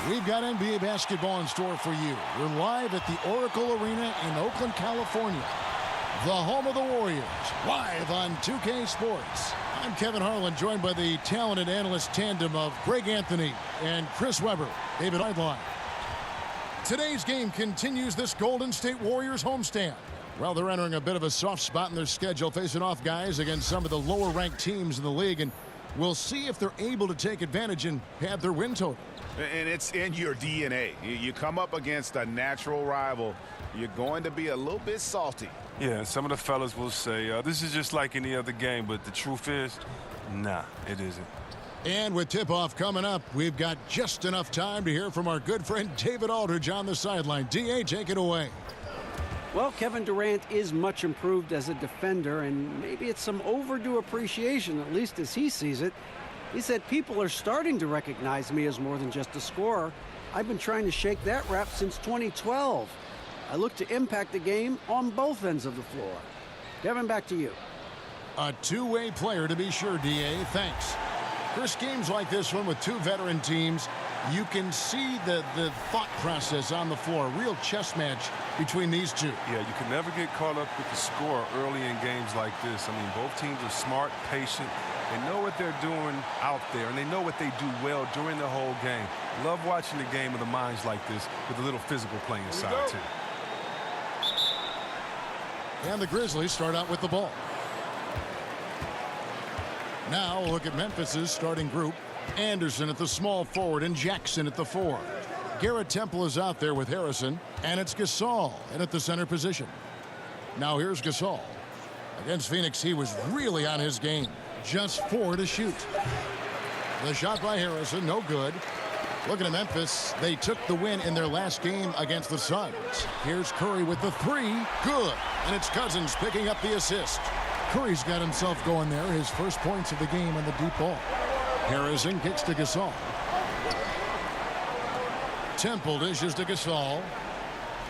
We've got NBA basketball in store for you. We're live at the Oracle Arena in Oakland, California, the home of the Warriors, live on 2K Sports. I'm Kevin Harlan, joined by the talented analyst tandem of Greg Anthony and Chris Webber. David Eidline. Today's game continues this Golden State Warriors homestand. Well, they're entering a bit of a soft spot in their schedule, facing off guys against some of the lower-ranked teams in the league, and we'll see if they're able to take advantage and pad their win total. And it's in your DNA. You come up against a natural rival, you're going to be a little bit salty. Yeah, some of the fellas will say, this is just like any other game, but the truth is, nah, it isn't. And with tip-off coming up, we've got just enough time to hear from our good friend David Aldridge on the sideline. D.A., take it away. Well, Kevin Durant is much improved as a defender, and maybe it's some overdue appreciation, at least as he sees it. He said, people are starting to recognize me as more than just a scorer. I've been trying to shake that rap since 2012. I look to impact the game on both ends of the floor. Kevin, back to you. A two-way player to be sure, D.A. Thanks. Chris, games like this one with two veteran teams, you can see the thought process on the floor. A real chess match between these two. Yeah, you can never get caught up with the score early in games like this. I mean, both teams are smart, patient. They know what they're doing out there, and they know what they do well during the whole game. Love watching the game of the minds like this with a little physical play inside, too. And the Grizzlies start out with the ball. Now look at Memphis's starting group. Anderson at the small forward and Jackson at the 4. Garrett Temple is out there with Harrison, and it's Gasol in at the center position. Now here's Gasol. Against Phoenix, he was really on his game. Just 4 to shoot. The shot by Harrison, no good. Looking at Memphis, they took the win in their last game against the Suns. Here's Curry with the 3, good. And it's Cousins picking up the assist. Curry's got himself going there, his first points of the game on the deep ball. Harrison kicks to Gasol. Temple dishes to Gasol.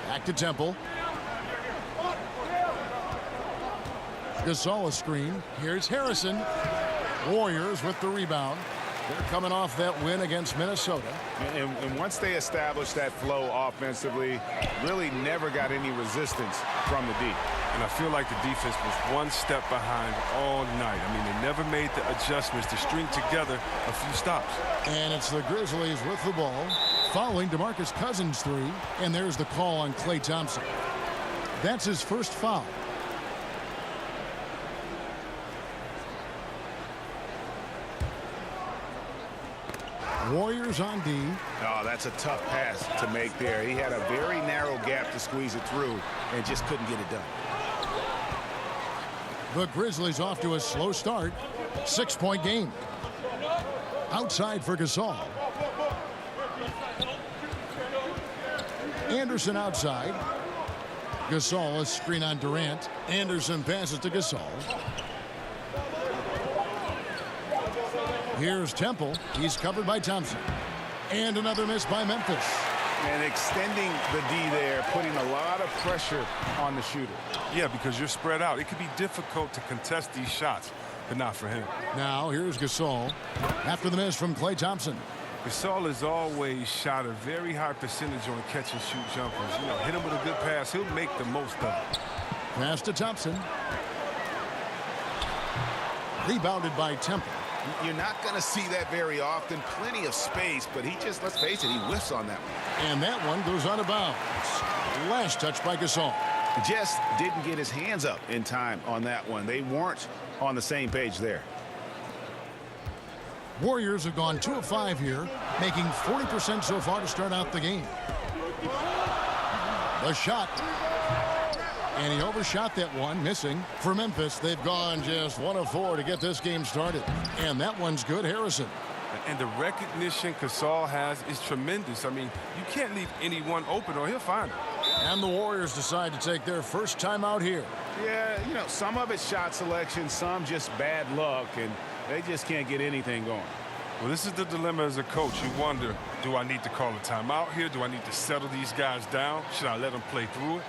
Back to Temple. Gasol a screen. Here's Harrison. Warriors with the rebound. They're coming off that win against Minnesota. And once they established that flow offensively, really never got any resistance from the D. And I feel like the defense was one step behind all night. I mean, they never made the adjustments to string together a few stops. And it's the Grizzlies with the ball, following Demarcus Cousins' 3, and there's the call on Klay Thompson. That's his first foul. Warriors on D. Oh, that's a tough pass to make there. He had a very narrow gap to squeeze it through and just couldn't get it done. The Grizzlies off to a slow start. 6-point game. Outside for Gasol. Anderson outside. Gasol a screen on Durant. Anderson passes to Gasol. Here's Temple. He's covered by Thompson. And another miss by Memphis. And extending the D there, putting a lot of pressure on the shooter. Yeah, because you're spread out. It could be difficult to contest these shots, but not for him. Now here's Gasol. After the miss from Klay Thompson. Gasol has always shot a very high percentage on catch and shoot jumpers. You know, hit him with a good pass, he'll make the most of it. Pass to Thompson. Rebounded by Temple. You're not going to see that very often. Plenty of space, but he just, let's face it, he whiffs on that one. And that one goes out of bounds. Last touch by Gasol. Just didn't get his hands up in time on that one. They weren't on the same page there. Warriors have gone 2 of 5 here, making 40% so far to start out the game. The shot. And he overshot that one, missing. For Memphis, they've gone just 1 of 4 to get this game started. And that one's good, Harrison. And the recognition Gasol has is tremendous. I mean, you can't leave anyone open or he'll find it. And the Warriors decide to take their first time out here. Yeah, you know, some of it's shot selection, some just bad luck, and they just can't get anything going. Well, this is the dilemma as a coach. You wonder, do I need to call a timeout here? Do I need to settle these guys down? Should I let them play through it?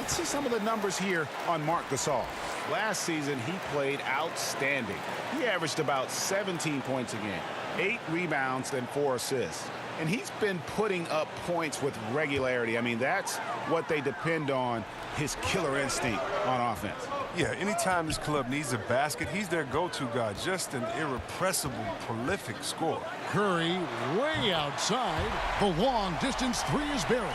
Let's see some of the numbers here on Marc Gasol. Last season, he played outstanding. He averaged about 17 points a game, 8 rebounds, and 4 assists. And he's been putting up points with regularity. I mean, that's what they depend on, his killer instinct on offense. Yeah, anytime this club needs a basket, he's their go-to guy. Just an irrepressible, prolific scorer. Curry way outside. The long-distance three is buried.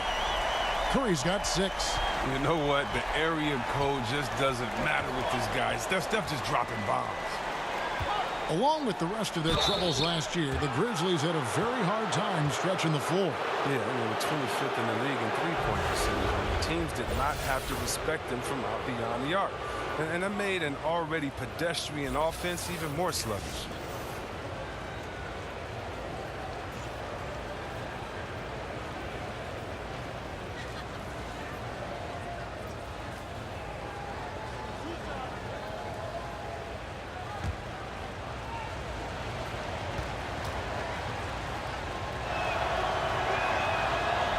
Curry's got 6. You know what? The area code just doesn't matter with this guy. Steph just dropping bombs. Along with the rest of their troubles last year, the Grizzlies had a very hard time stretching the floor. Yeah, they were 25th in the league in three-point percentage. Teams did not have to respect them from out beyond the arc. And that made an already pedestrian offense even more sluggish.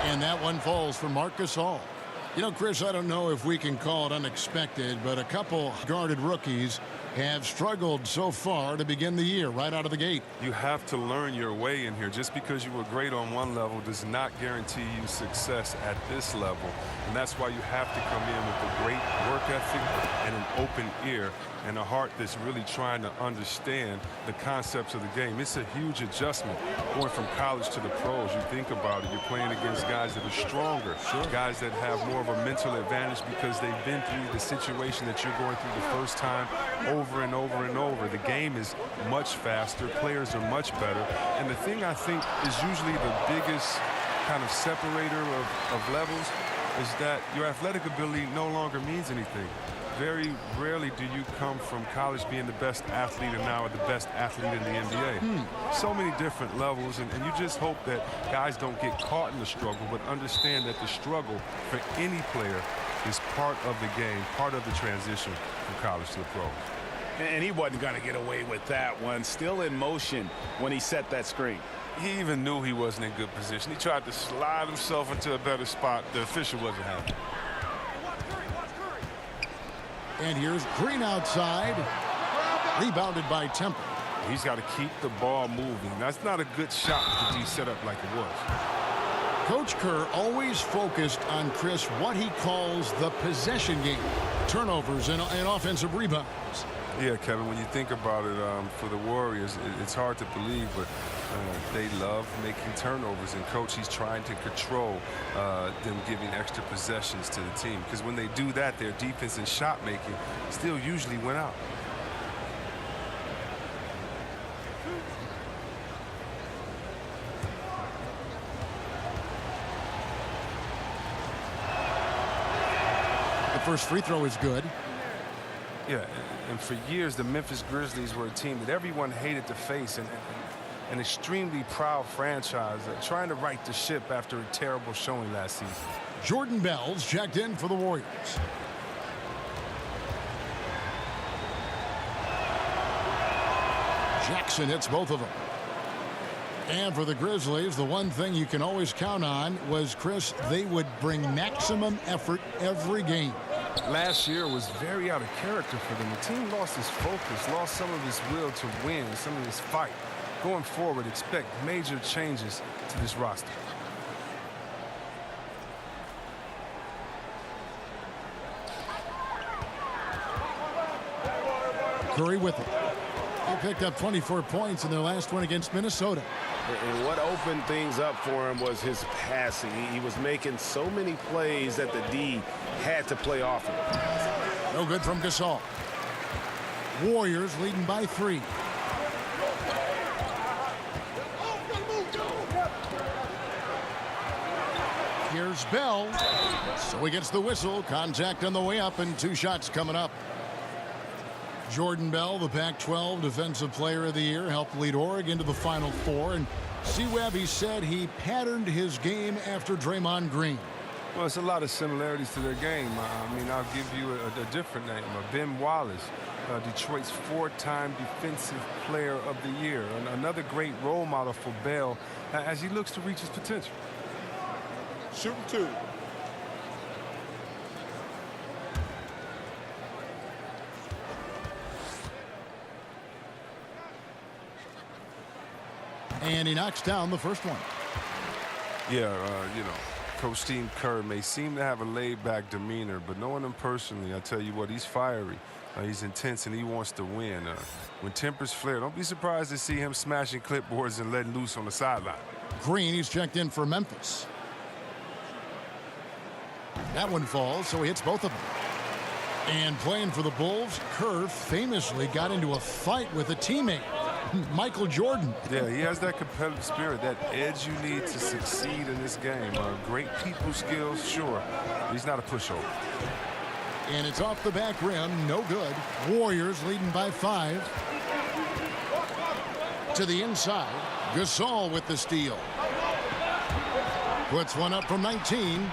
And that one falls for Marc Gasol. You know, Chris, I don't know if we can call it unexpected, but a couple guarded rookies have struggled so far to begin the year right out of the gate. You have to learn your way in here. Just because you were great on one level does not guarantee you success at this level. And that's why you have to come in with a great work ethic and an open ear and a heart that's really trying to understand the concepts of the game. It's a huge adjustment going from college to the pros. You think about it, you're playing against guys that are stronger, guys that have more of a mental advantage because they've been through the situation that you're going through the first time over and over and over. The game is much faster, players are much better, and the thing I think is usually the biggest kind of separator of levels is that your athletic ability no longer means anything. Very rarely do you come from college being the best athlete and now the best athlete in the NBA. So many different levels, and you just hope that guys don't get caught in the struggle, but understand that the struggle for any player is part of the game, part of the transition from college to the pros. And he wasn't going to get away with that one. Still in motion when he set that screen. He even knew he wasn't in good position. He tried to slide himself into a better spot. The official wasn't happy. And here's Green outside. Rebounded by Temple. He's got to keep the ball moving. That's not a good shot to be set up like it was. Coach Kerr always focused on, Chris, what he calls the possession game. Turnovers and offensive rebounds. Yeah, Kevin, when you think about it, for the Warriors, it's hard to believe, but they love making turnovers. And Coach, he's trying to control them giving extra possessions to the team. Because when they do that, their defense and shot making still usually went out. The first free throw is good. Yeah, and for years, the Memphis Grizzlies were a team that everyone hated to face, and an extremely proud franchise trying to right the ship after a terrible showing last season. Jordan Bell's checked in for the Warriors. Jackson hits both of them. And for the Grizzlies, the one thing you can always count on was, Chris, they would bring maximum effort every game. Last year was very out of character for them. The team lost its focus, lost some of its will to win, some of its fight. Going forward, expect major changes to this roster. Curry with it. He picked up 24 points in their last one against Minnesota. And what opened things up for him was his passing. He was making so many plays that the D had to play off him. No good from Gasol. Warriors leading by 3. Here's Bell. So he gets the whistle. Contact on the way up and 2 shots coming up. Jordan Bell, the Pac-12 Defensive Player of the Year, helped lead Oregon to the Final Four. And C-Webb, he said he patterned his game after Draymond Green. Well, it's a lot of similarities to their game. I mean, I'll give you a different name. Ben Wallace, Detroit's 4-time Defensive Player of the Year. And another great role model for Bell as he looks to reach his potential. Shooting 2. And he knocks down the first one. Yeah, you know, Coach Steve Kerr may seem to have a laid-back demeanor, but knowing him personally, I tell you what, he's fiery. He's intense, and he wants to win. When tempers flare, don't be surprised to see him smashing clipboards and letting loose on the sideline. Green, he's checked in for Memphis. That one falls, so he hits both of them. And playing for the Bulls, Kerr famously got into a fight with a teammate, Michael Jordan. Yeah, he has that competitive spirit, that edge you need to succeed in this game. Great people skills, sure. He's not a pushover. And it's off the back rim, no good. Warriors leading by 5. To the inside, Gasol with the steal. Puts one up from 19.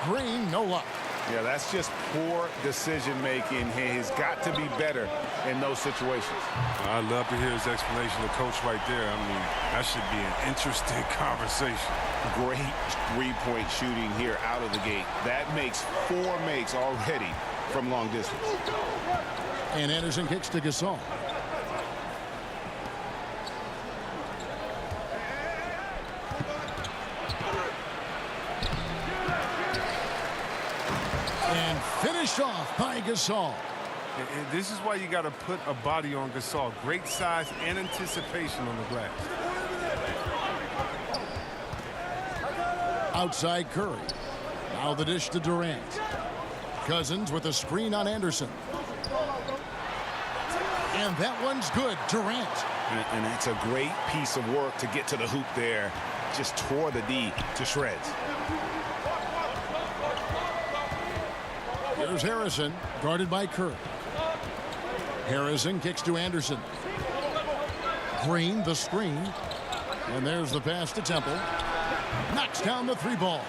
Green, no luck. Yeah, that's just poor decision-making. He's got to be better in those situations. I'd love to hear his explanation to Coach right there. I mean, that should be an interesting conversation. Great three-point shooting here out of the gate. That makes 4 makes already from long distance. And Anderson kicks to Gasol. And finished off by Gasol. And this is why you got to put a body on Gasol. Great size and anticipation on the glass. Outside Curry. Now the dish to Durant. Cousins with a screen on Anderson. And that one's good. Durant. And that's a great piece of work to get to the hoop there. Just tore the D to shreds. Here's Harrison, guarded by Curry. Harrison kicks to Anderson. Green, the screen. And there's the pass to Temple. Knocks down the 3 ball.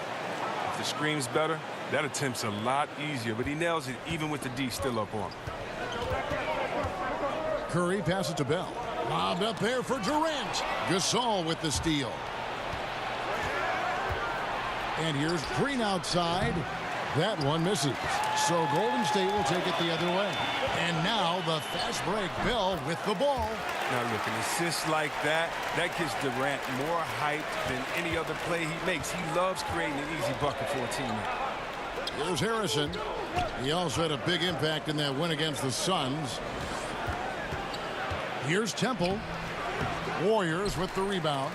If the screen's better, that attempt's a lot easier, but he nails it even with the D still up on him. Curry passes to Bell. Lobbed up there for Durant. Gasol with the steal. And here's Green outside. That one misses. So Golden State will take it the other way. And now the fast break. Bell with the ball. Now look, an assist like that gives Durant more hype than any other play he makes. He loves creating an easy bucket for a teammate. Here's Harrison. He also had a big impact in that win against the Suns. Here's Temple. Warriors with the rebound.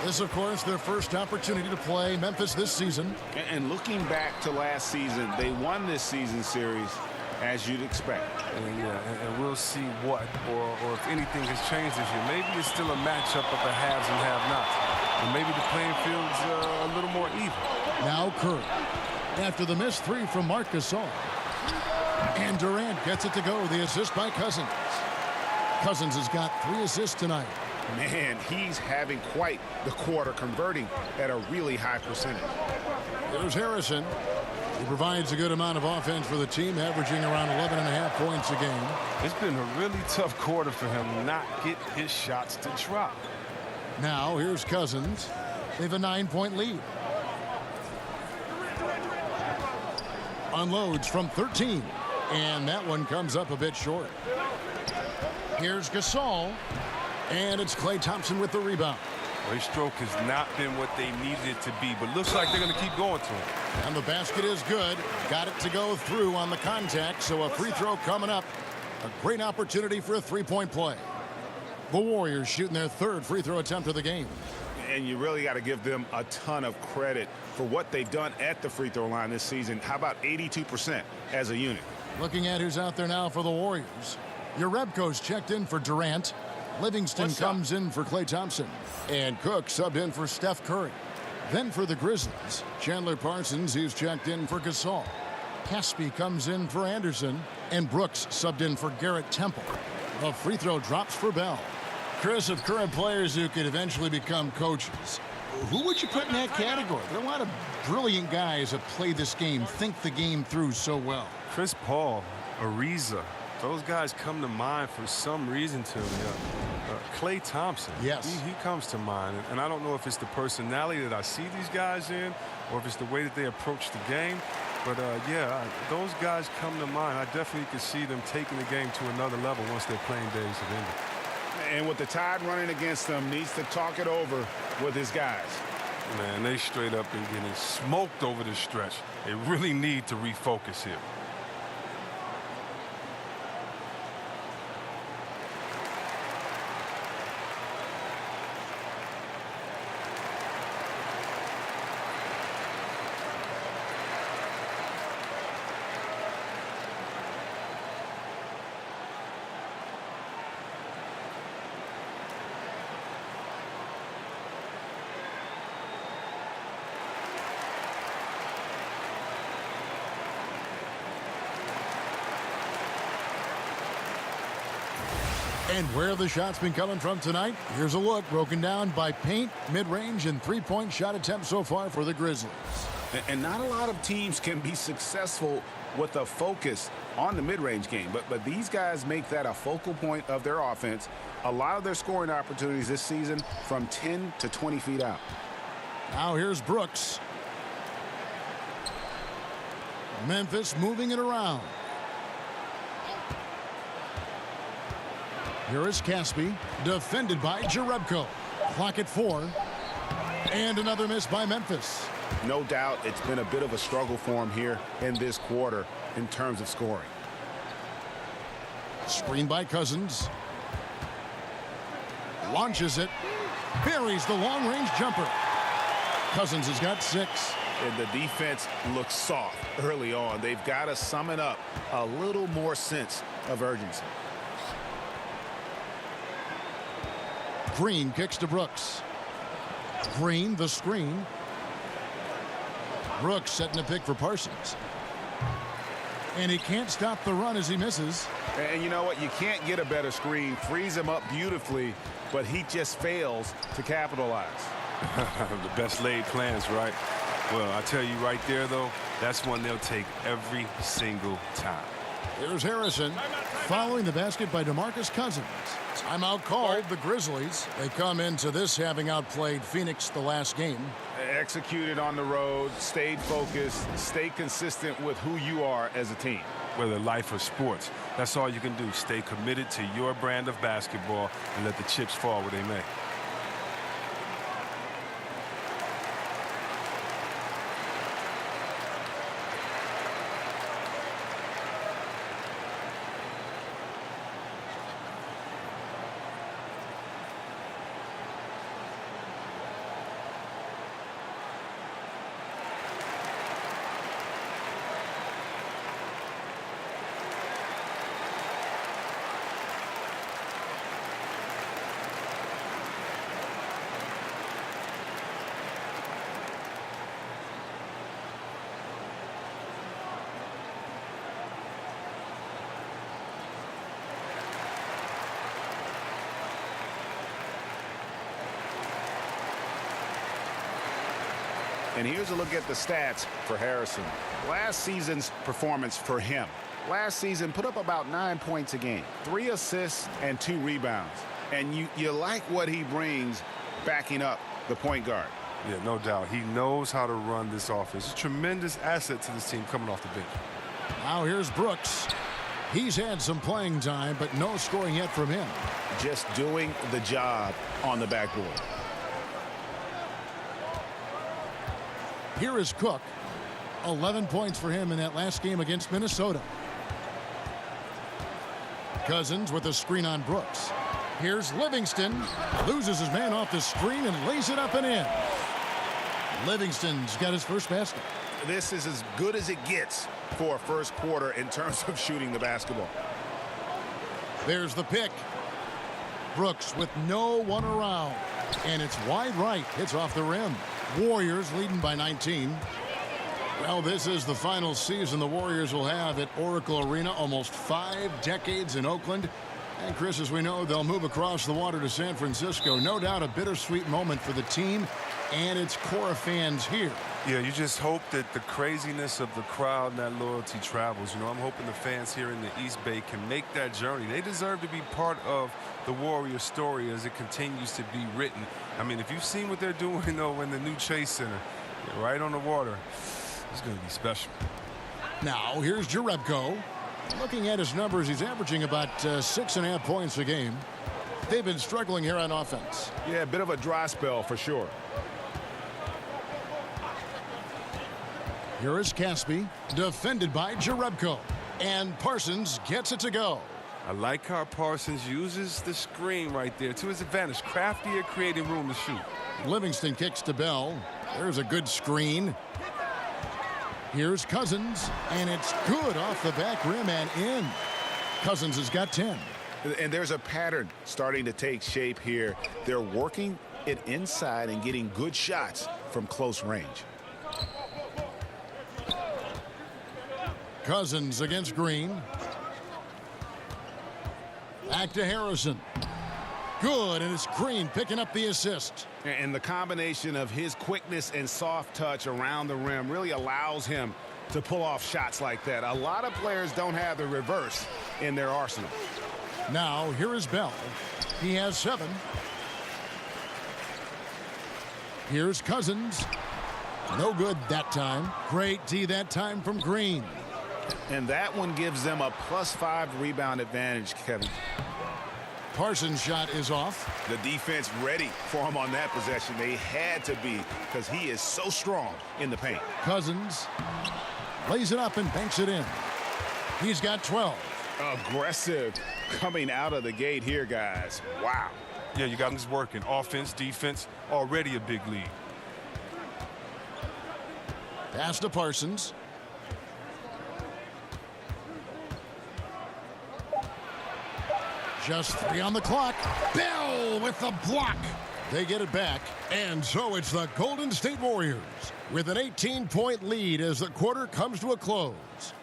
This, of course, their first opportunity to play Memphis this season. And looking back to last season, they won this season series as you'd expect. And we'll see what or if anything has changed this year. Maybe it's still a matchup of the haves and have-nots. And maybe the playing field's a little more even. Now Curry. After the missed 3 from Marc Gasol. And Durant gets it to go. The assist by Cousins. Cousins has got 3 assists tonight. Man, he's having quite the quarter, converting at a really high percentage. There's Harrison. He provides a good amount of offense for the team, averaging around 11.5 points a game. It's been a really tough quarter for him not get his shots to drop. Now here's Cousins. They have a 9-point lead. Unloads from 13. And that one comes up a bit short. Here's Gasol. And it's Klay Thompson with the rebound. Well, his stroke has not been what they needed it to be, but looks like they're going to keep going to him. And the basket is good. Got it to go through on the contact, so a free throw coming up. A great opportunity for a 3-point play. The Warriors shooting their 3rd free throw attempt of the game. And you really got to give them a ton of credit for what they've done at the free throw line this season. How about 82% as a unit? Looking at who's out there now for the Warriors. Jerebko's checked in for Durant. Livingston comes in for Klay Thompson. And Cook subbed in for Steph Curry. Then for the Grizzlies, Chandler Parsons, he's checked in for Gasol. Caspi comes in for Anderson. And Brooks subbed in for Garrett Temple. The free throw drops for Bell. Chris, of current players who could eventually become coaches, who would you put in that category? There are a lot of brilliant guys that play this game, think the game through so well. Chris Paul, Ariza, those guys come to mind for some reason to me. Klay Thompson, yes, he comes to mind. And I don't know if it's the personality that I see these guys in or if it's the way that they approach the game. But, yeah, those guys come to mind. I definitely could see them taking the game to another level once their playing days have ended. And with the tide running against them, needs to talk it over with his guys. Man, they straight up been getting smoked over this stretch. They really need to refocus here. And where have the shots been coming from tonight? Here's a look broken down by paint, mid-range, and three-point shot attempts so far for the Grizzlies. And not a lot of teams can be successful with a focus on the mid-range game. But these guys make that a focal point of their offense. A lot of their scoring opportunities this season from 10 to 20 feet out. Now here's Brooks. Memphis moving it around. Here is Caspi, defended by Jerebko. Clock at 4. And another miss by Memphis. No doubt it's been a bit of a struggle for him here in this quarter in terms of scoring. Screen by Cousins. Launches it. Buries the long-range jumper. Cousins has got 6. And the defense looks soft early on. They've got to summon up a little more sense of urgency. Green kicks to Brooks. Green, the screen. Brooks setting a pick for Parsons. And he can't stop the run as he misses. And you know what? You can't get a better screen. Frees him up beautifully, but he just fails to capitalize. The best laid plans, right? Well, I tell you right there, though, that's one they'll take every single time. Here's Harrison following the basket by Demarcus Cousins. Timeout called the Grizzlies. They come into this having outplayed Phoenix the last game. Executed on the road, stayed focused, stay consistent with who you are as a team. Whether life or sports, that's all you can do. Stay committed to your brand of basketball and let the chips fall where they may. And here's a look at the stats for Harrison. Last season's performance for him. Last season put up about 9 points a game, 3 assists and 2 rebounds. And you like what he brings backing up the point guard. Yeah, no doubt. He knows how to run this offense. It's a tremendous asset to this team coming off the bench. Now here's Brooks. He's had some playing time, but no scoring yet from him. Just doing the job on the backboard. Here is Cook. 11 points for him in that last game against Minnesota. Cousins with a screen on Brooks. Here's Livingston. Loses his man off the screen and lays it up and in. Livingston's got his first basket. This is as good as it gets for a first quarter in terms of shooting the basketball. There's the pick. Brooks with no one around. And it's wide right. It's off the rim. Warriors leading by 19. Well, this is the final season the Warriors will have at Oracle Arena. Almost 5 decades in Oakland. And Chris, as we know, they'll move across the water to San Francisco. No doubt a bittersweet moment for the team and its core fans here. Yeah, you just hope that the craziness of the crowd and that loyalty travels. You know, I'm hoping the fans here in the East Bay can make that journey. They deserve to be part of the Warriors story as it continues to be written. I mean, if you've seen what they're doing, though, in the new Chase Center, right on the water, it's going to be special. Now, here's Jerebko. Looking at his numbers, he's averaging about 6.5 points a game. They've been struggling here on offense. Yeah, a bit of a dry spell for sure. Here is Caspi, defended by Jerebko. And Parsons gets it to go. I like how Parsons uses the screen right there to his advantage. Crafty at creating room to shoot. Livingston kicks to Bell. There's a good screen. Here's Cousins, and it's good off the back rim and in. Cousins has got 10. And there's a pattern starting to take shape here. They're working it inside and getting good shots from close range. Cousins against Green. Back to Harrison. Good, and it's Green picking up the assist. And the combination of his quickness and soft touch around the rim really allows him to pull off shots like that. A lot of players don't have the reverse in their arsenal. Now, here is Bell. He has 7. Here's Cousins. No good that time. Great D that time from Green. And that one gives them a +5 rebound advantage, Kevin. Parsons' shot is off. The defense ready for him on that possession. They had to be, because he is so strong in the paint. Cousins lays it up and banks it in. He's got 12. Aggressive coming out of the gate here, guys. Wow. Yeah, you got this working. Offense, defense, already a big lead. Pass to Parsons. Just 3 on the clock. Bell with the block. They get it back, and so it's the Golden State Warriors with an 18-point lead as the quarter comes to a close.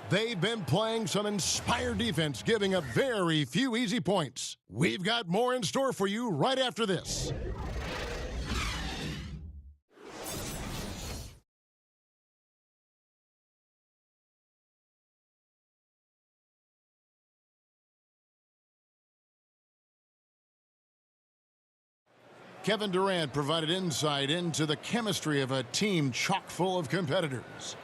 They've been playing some inspired defense, giving up very few easy points. We've got more in store for you right after this. Kevin Durant provided insight into the chemistry of a team chock full of competitors.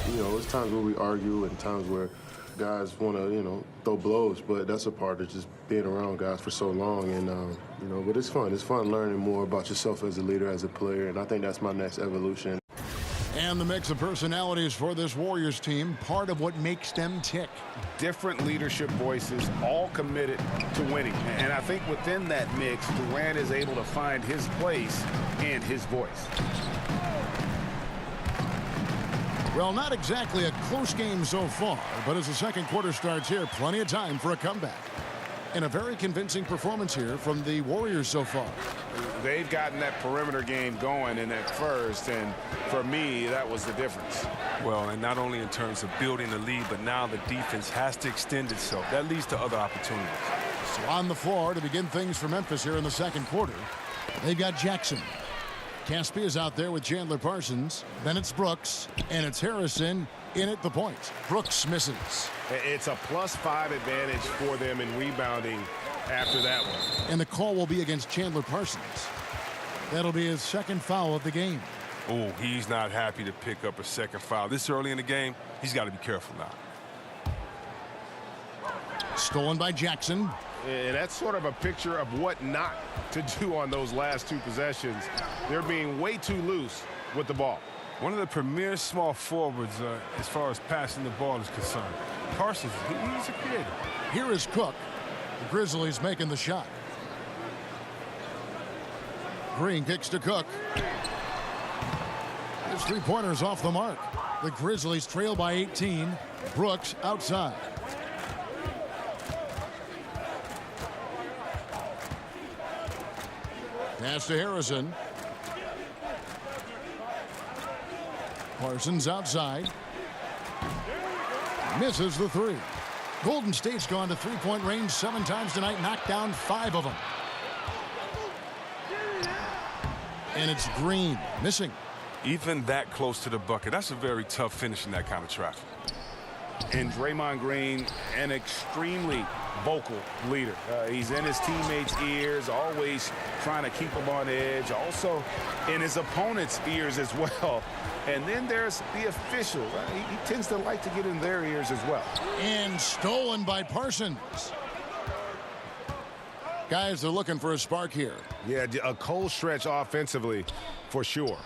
You know, there's times where we argue and times where guys want to, throw blows, but that's a part of just being around guys for so long. And, but it's fun. It's fun learning more about yourself as a leader, as a player, and I think that's my next evolution. And the mix of personalities for this Warriors team, part of what makes them tick. Different leadership voices, all committed to winning. And I think within that mix, Durant is able to find his place and his voice. Well, not exactly a close game so far, but as the second quarter starts here, plenty of time for a comeback. And a very convincing performance here from the Warriors so far. They've gotten that perimeter game going in that first, and for me, that was the difference. Well, and not only in terms of building the lead, but now the defense has to extend itself. That leads to other opportunities. So on the floor to begin things for Memphis here in the second quarter, they've got Jackson. Caspi is out there with Chandler Parsons. Then it's Brooks, and it's Harrison in at the point. Brooks misses. It's a +5 advantage for them in rebounding after that one. And the call will be against Chandler Parsons. That'll be his second foul of the game. Oh, he's not happy to pick up a second foul. This early in the game, he's got to be careful now. Stolen by Jackson. And that's sort of a picture of what not to do on those last 2 possessions. They're being way too loose with the ball. One of the premier small forwards as far as passing the ball is concerned. Parsons, he's a creator. Here is Cook. The Grizzlies making the shot. Green kicks to Cook. His 3-pointers off the mark. The Grizzlies trail by 18. Brooks outside. Pass to Harrison. Parsons outside. Misses the 3. Golden State's gone to 3-point range 7 times tonight, knocked down 5 of them. And it's Green missing. Even that close to the bucket, that's a very tough finish in that kind of traffic. And Draymond Green, an extremely vocal leader. He's in his teammates' ears, always trying to keep them on edge, also in his opponent's ears as well. And then there's the officials. He tends to like to get in their ears as well. And stolen by Parsons. Guys, they're looking for a spark here. Yeah, a cold stretch offensively for sure.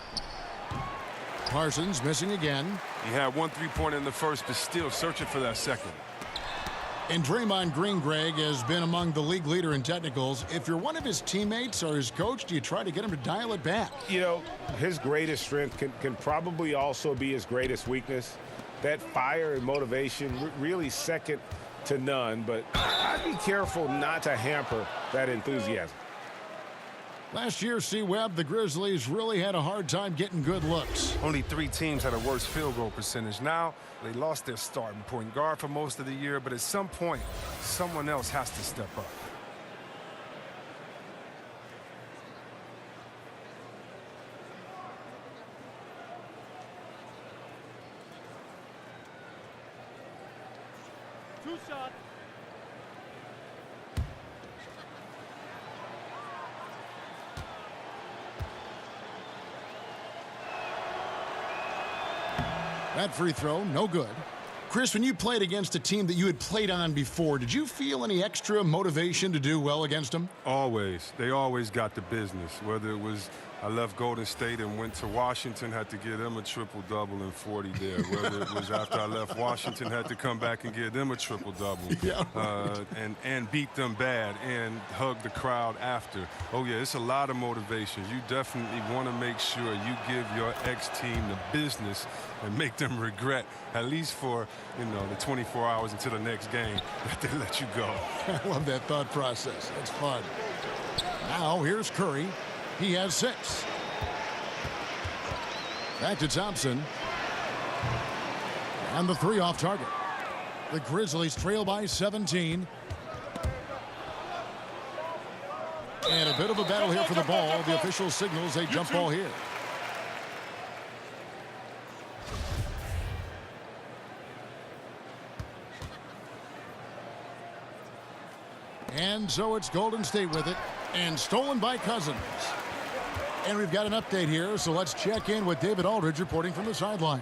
Parsons missing again. He had 1 3-pointer in the first, but still searching for that second. And Draymond Green, Greg, has been among the league leader in technicals. If you're one of his teammates or his coach, do you try to get him to dial it back? You know, his greatest strength can probably also be his greatest weakness. That fire and motivation, really second to none. But I'd be careful not to hamper that enthusiasm. Last year, C-Webb, the Grizzlies really had a hard time getting good looks. Only 3 teams had a worse field goal percentage. Now, they lost their starting point guard for most of the year, but at some point, someone else has to step up. Two shots. That free throw, no good. Chris, when you played against a team that you had played on before, did you feel any extra motivation to do well against them? Always. They always got the business. Whether it was I left Golden State and went to Washington, had to give them a triple-double and 40 there. Whether it was after I left Washington, had to come back and give them a triple-double. Yeah. And beat them bad and hug the crowd after. Oh, yeah, it's a lot of motivation. You definitely want to make sure you give your ex-team the business and make them regret, at least for, you know, the 24 hours until the next game, that they let you go. I love that thought process. That's fun. Now, here's Curry. He has 6. Back to Thompson. And the 3 off target. The Grizzlies trail by 17. And a bit of a battle here for the ball. The official signals a jump ball here. And so it's Golden State with it. And stolen by Cousins. And we've got an update here, so let's check in with David Aldridge reporting from the sideline.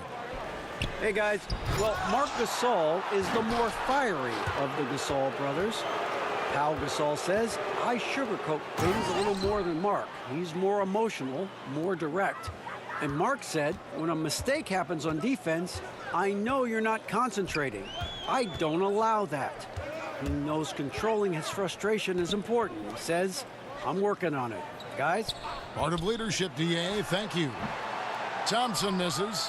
Hey, guys. Well, Marc Gasol is the more fiery of the Gasol brothers. Pau Gasol says, I sugarcoat things a little more than Marc. He's more emotional, more direct. And Marc said, when a mistake happens on defense, I know you're not concentrating. I don't allow that. He knows controlling his frustration is important. He says, I'm working on it. Guys? Part of leadership, DA. Thank you. Thompson misses.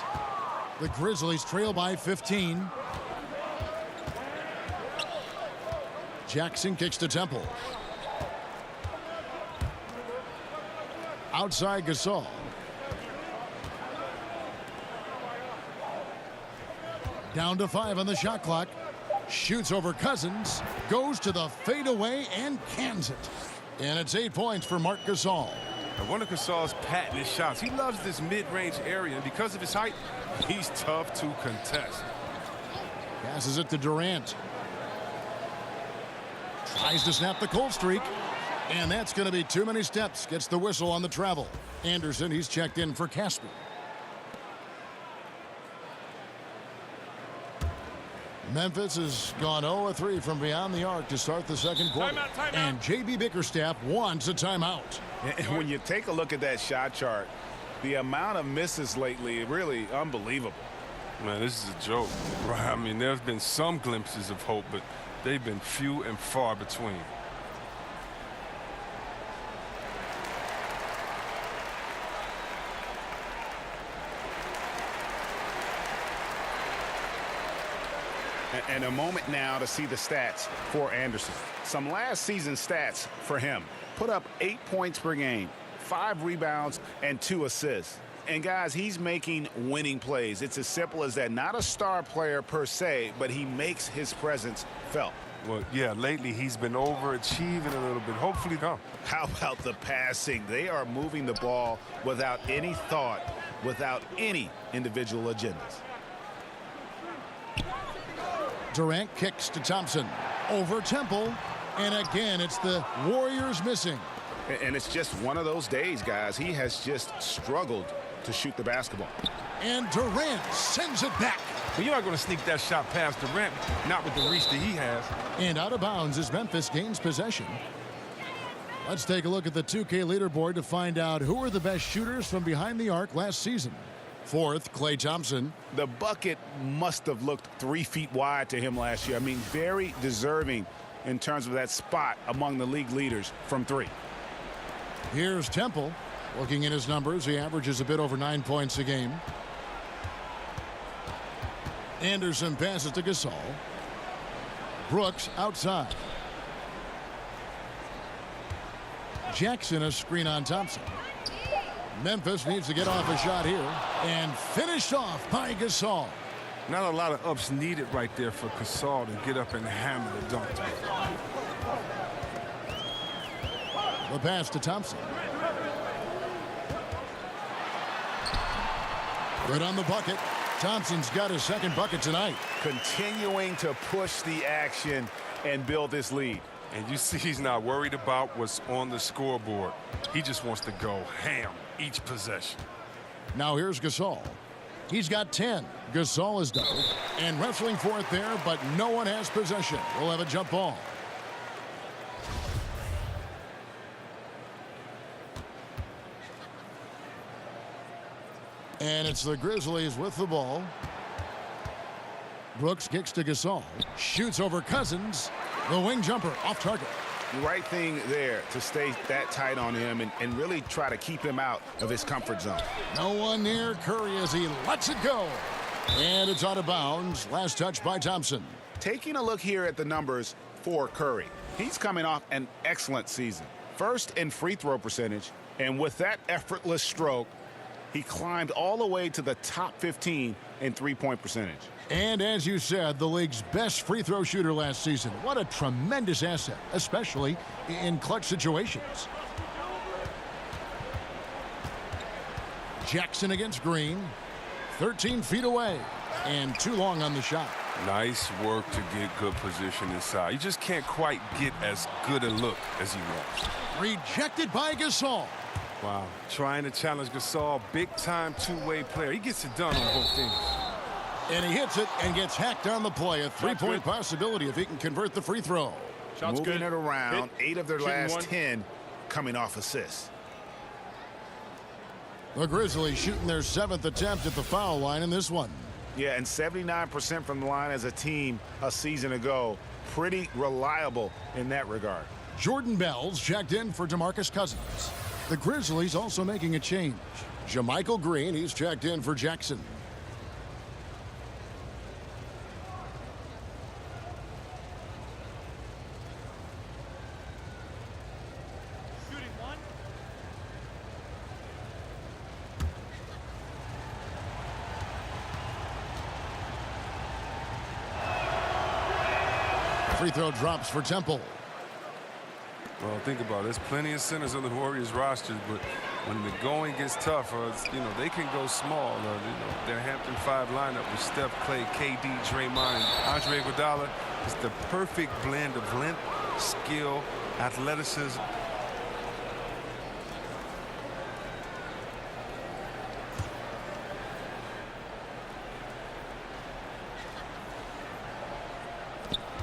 The Grizzlies trail by 15. Jackson kicks to Temple. Outside Gasol. Down to 5 on the shot clock. Shoots over Cousins. Goes to the fadeaway and cans it. And it's 8 points for Marc Gasol. And one of Gasol's patented shots. He loves this mid-range area, and because of his height, he's tough to contest. Passes it to Durant. Tries to snap the cold streak. And that's going to be too many steps. Gets the whistle on the travel. Anderson, he's checked in for Casper. Memphis has gone 0-3 from beyond the arc to start the second quarter. Timeout. And J.B. Bickerstaff wants a timeout. And when you take a look at that shot chart, the amount of misses lately, really unbelievable. Man, this is a joke, right? I mean, there's been some glimpses of hope, but they've been few and far between. And a moment now to see the stats for Anderson. Some last season stats for him. Put up 8 points per game, 5 rebounds, and 2 assists. And guys, he's making winning plays. It's as simple as that. Not a star player per se, but he makes his presence felt. Well, yeah, lately he's been overachieving a little bit. Hopefully, come. How about the passing? They are moving the ball without any thought, without any individual agendas. Durant kicks to Thompson. Over Temple. And again, it's the Warriors missing. And it's just one of those days, guys. He has just struggled to shoot the basketball. And Durant sends it back. But you're not going to sneak that shot past Durant, not with the reach that he has. And out of bounds as Memphis gains possession. Let's take a look at the 2K leaderboard to find out who are the best shooters from behind the arc last season. Fourth, Klay Thompson. The bucket must have looked 3 feet wide to him last year. I mean, very deserving in terms of that spot among the league leaders from 3. Here's Temple. Looking at his numbers, he averages a bit over 9 points a game. Anderson passes to Gasol. Brooks outside. Jackson a screen on Thompson. Memphis needs to get off a shot here and finished off by Gasol. Not a lot of ups needed right there for Gasol to get up and hammer the dunk. The pass to Thompson. Good on the bucket. Thompson's got his second bucket tonight. Continuing to push the action and build this lead. And you see he's not worried about what's on the scoreboard. He just wants to go ham each possession. Now here's Gasol. He's got 10. Gasol is done and wrestling for it there, but no one has possession. We'll have a jump ball. And it's the Grizzlies with the ball. Brooks kicks to Gasol. Shoots over Cousins. The wing jumper off target. The right thing there to stay that tight on him and really try to keep him out of his comfort zone. No one near Curry as he lets it go. And it's out of bounds. Last touch by Thompson. Taking a look here at the numbers for Curry. He's coming off an excellent season. First in free throw percentage. And with that effortless stroke, he climbed all the way to the top 15 in three-point percentage. And as you said, the league's best free throw shooter last season. What a tremendous asset, especially in clutch situations. Jackson against Green. 13 feet away and too long on the shot. Nice work to get good position inside. You just can't quite get as good a look as he wants. Rejected by Gasol. Wow. Trying to challenge Gasol, big-time two-way player. He gets it done on both ends. And he hits it and gets hacked on the play. A three-point possibility if he can convert the free throw. Shots moving it around. Hit. 8 of their Shooting last one. 10 coming off assists. The Grizzlies shooting their 7th attempt at the foul line in this one. Yeah, and 79% from the line as a team a season ago. Pretty reliable in that regard. Jordan Bell's checked in for Demarcus Cousins. The Grizzlies also making a change. Jermichael Green, he's checked in for Jackson. Free throw drops for Temple. Well, think about it. There's plenty of centers on the Warriors roster, but when the going gets tough, they can go small. Their Hampton 5 lineup with Steph, Clay, KD, Draymond, and Andre Iguodala is the perfect blend of length, skill, athleticism.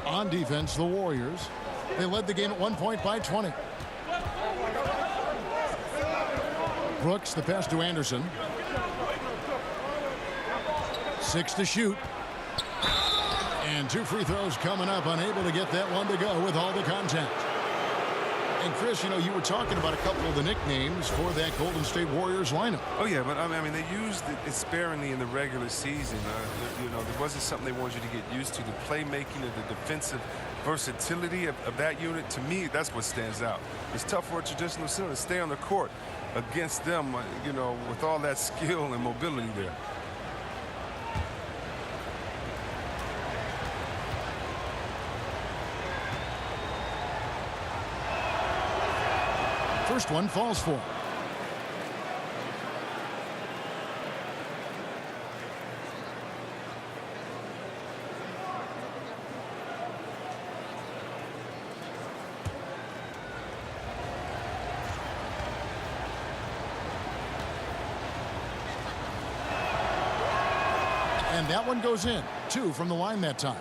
On defense, the Warriors. They led the game at 1 point by 20. Brooks, the pass to Anderson. 6 to shoot. And 2 free throws coming up, unable to get that one to go with all the contact. And Chris, you were talking about a couple of the nicknames for that Golden State Warriors lineup. Oh, yeah, but I mean, they used it sparingly in the regular season. There wasn't something they wanted you to get used to. The playmaking and the defensive versatility of that unit, to me, that's what stands out. It's tough for a traditional center to stay on the court against them, with all that skill and mobility there. First one falls for him. And that one goes in. 2 from the line that time.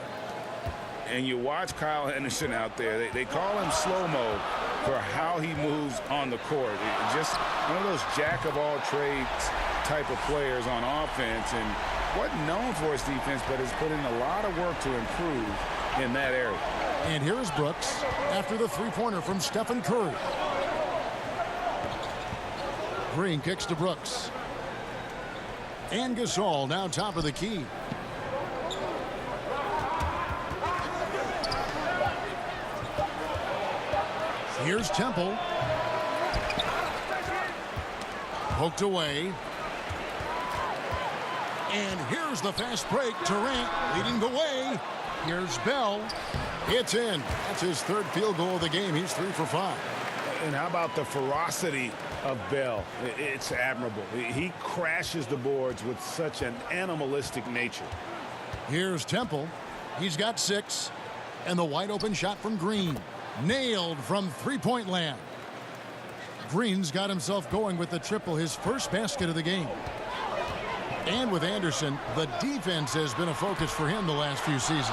And you watch Kyle Henderson out there. They call him slow-mo. for how he moves on the court. Just one of those jack-of-all-trades type of players on offense, and wasn't known for his defense, but has put in a lot of work to improve in that area. And here is Brooks after the three-pointer from Stephen Curry. Green kicks to Brooks. And Gasol now top of the key. Here's Temple. Poked away. And here's the fast break. Durant leading the way. Here's Bell. It's in. That's his third field goal of the game. He's 3 for 5. And how about the ferocity of Bell? It's admirable. He crashes the boards with such an animalistic nature. Here's Temple. He's got 6. And the wide open shot from Green. Nailed from three-point land. Green's got himself going with the triple, his first basket of the game. And with Anderson, the defense has been a focus for him the last few seasons.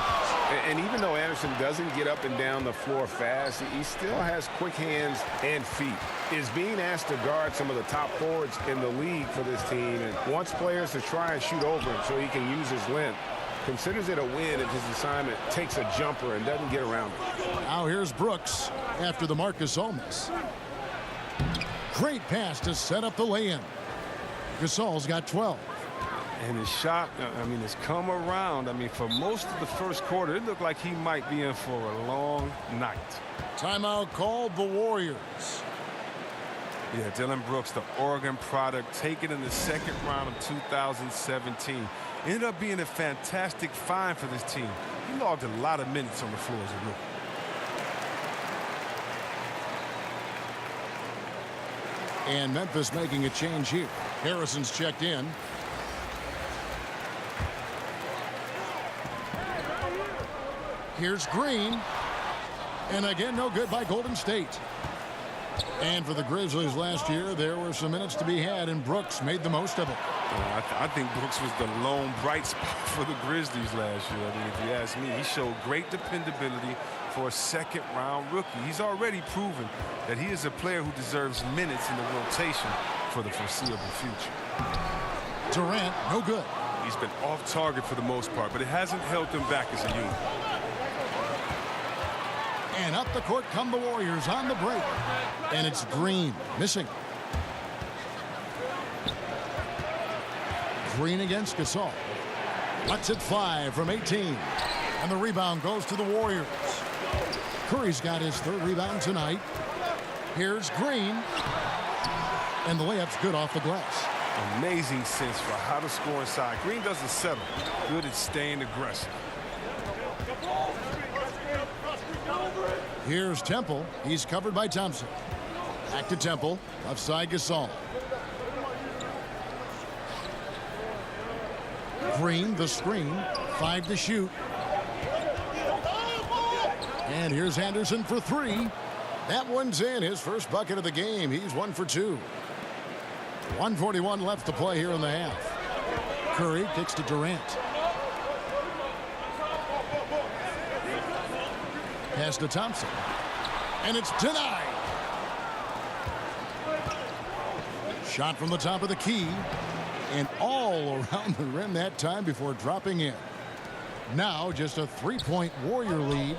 And even though Anderson doesn't get up and down the floor fast, he still has quick hands and feet. Is being asked to guard some of the top forwards in the league for this team and wants players to try and shoot over him so he can use his length. Considers it a win if his assignment takes a jumper and doesn't get around it. Now here's Brooks after the Marcus Olmis. Great pass to set up the lay-in. Gasol's got 12. And his shot, I mean, has come around. I mean, for most of the first quarter, it looked like he might be in for a long night. Timeout called the Warriors. Yeah, Dylan Brooks, the Oregon product, taken in the second round of 2017. Ended up being a fantastic find for this team. He logged a lot of minutes on the floor as a rookie. And Memphis making a change here. Harrison's checked in. Here's Green. And again, no good by Golden State. And for the Grizzlies last year, there were some minutes to be had, and Brooks made the most of it. I think Brooks was the lone bright spot for the Grizzlies last year. I mean, if you ask me, he showed great dependability for a second-round rookie. He's already proven that he is a player who deserves minutes in the rotation for the foreseeable future. Durant, no good. He's been off target for the most part, but it hasn't held him back as a unit. And up the court come the Warriors on the break. And it's Green missing. Green against Gasol. Lets it fly from 18. And the rebound goes to the Warriors. Curry's got his third rebound tonight. Here's Green. And the layup's good off the glass. Amazing sense for how to score inside. Green doesn't settle. Good at staying aggressive. Here's Temple. He's covered by Thompson. Back to Temple. Left side Gasol. Green, the screen. 5 to shoot. And here's Anderson for 3. That one's in. His first bucket of the game. He's 1 for 2. 1:41 left to play here in the half. Curry kicks to Durant. Pass to Thompson. And it's denied. Shot from the top of the key. And all around the rim that time before dropping in. Now just a 3-point Warrior lead.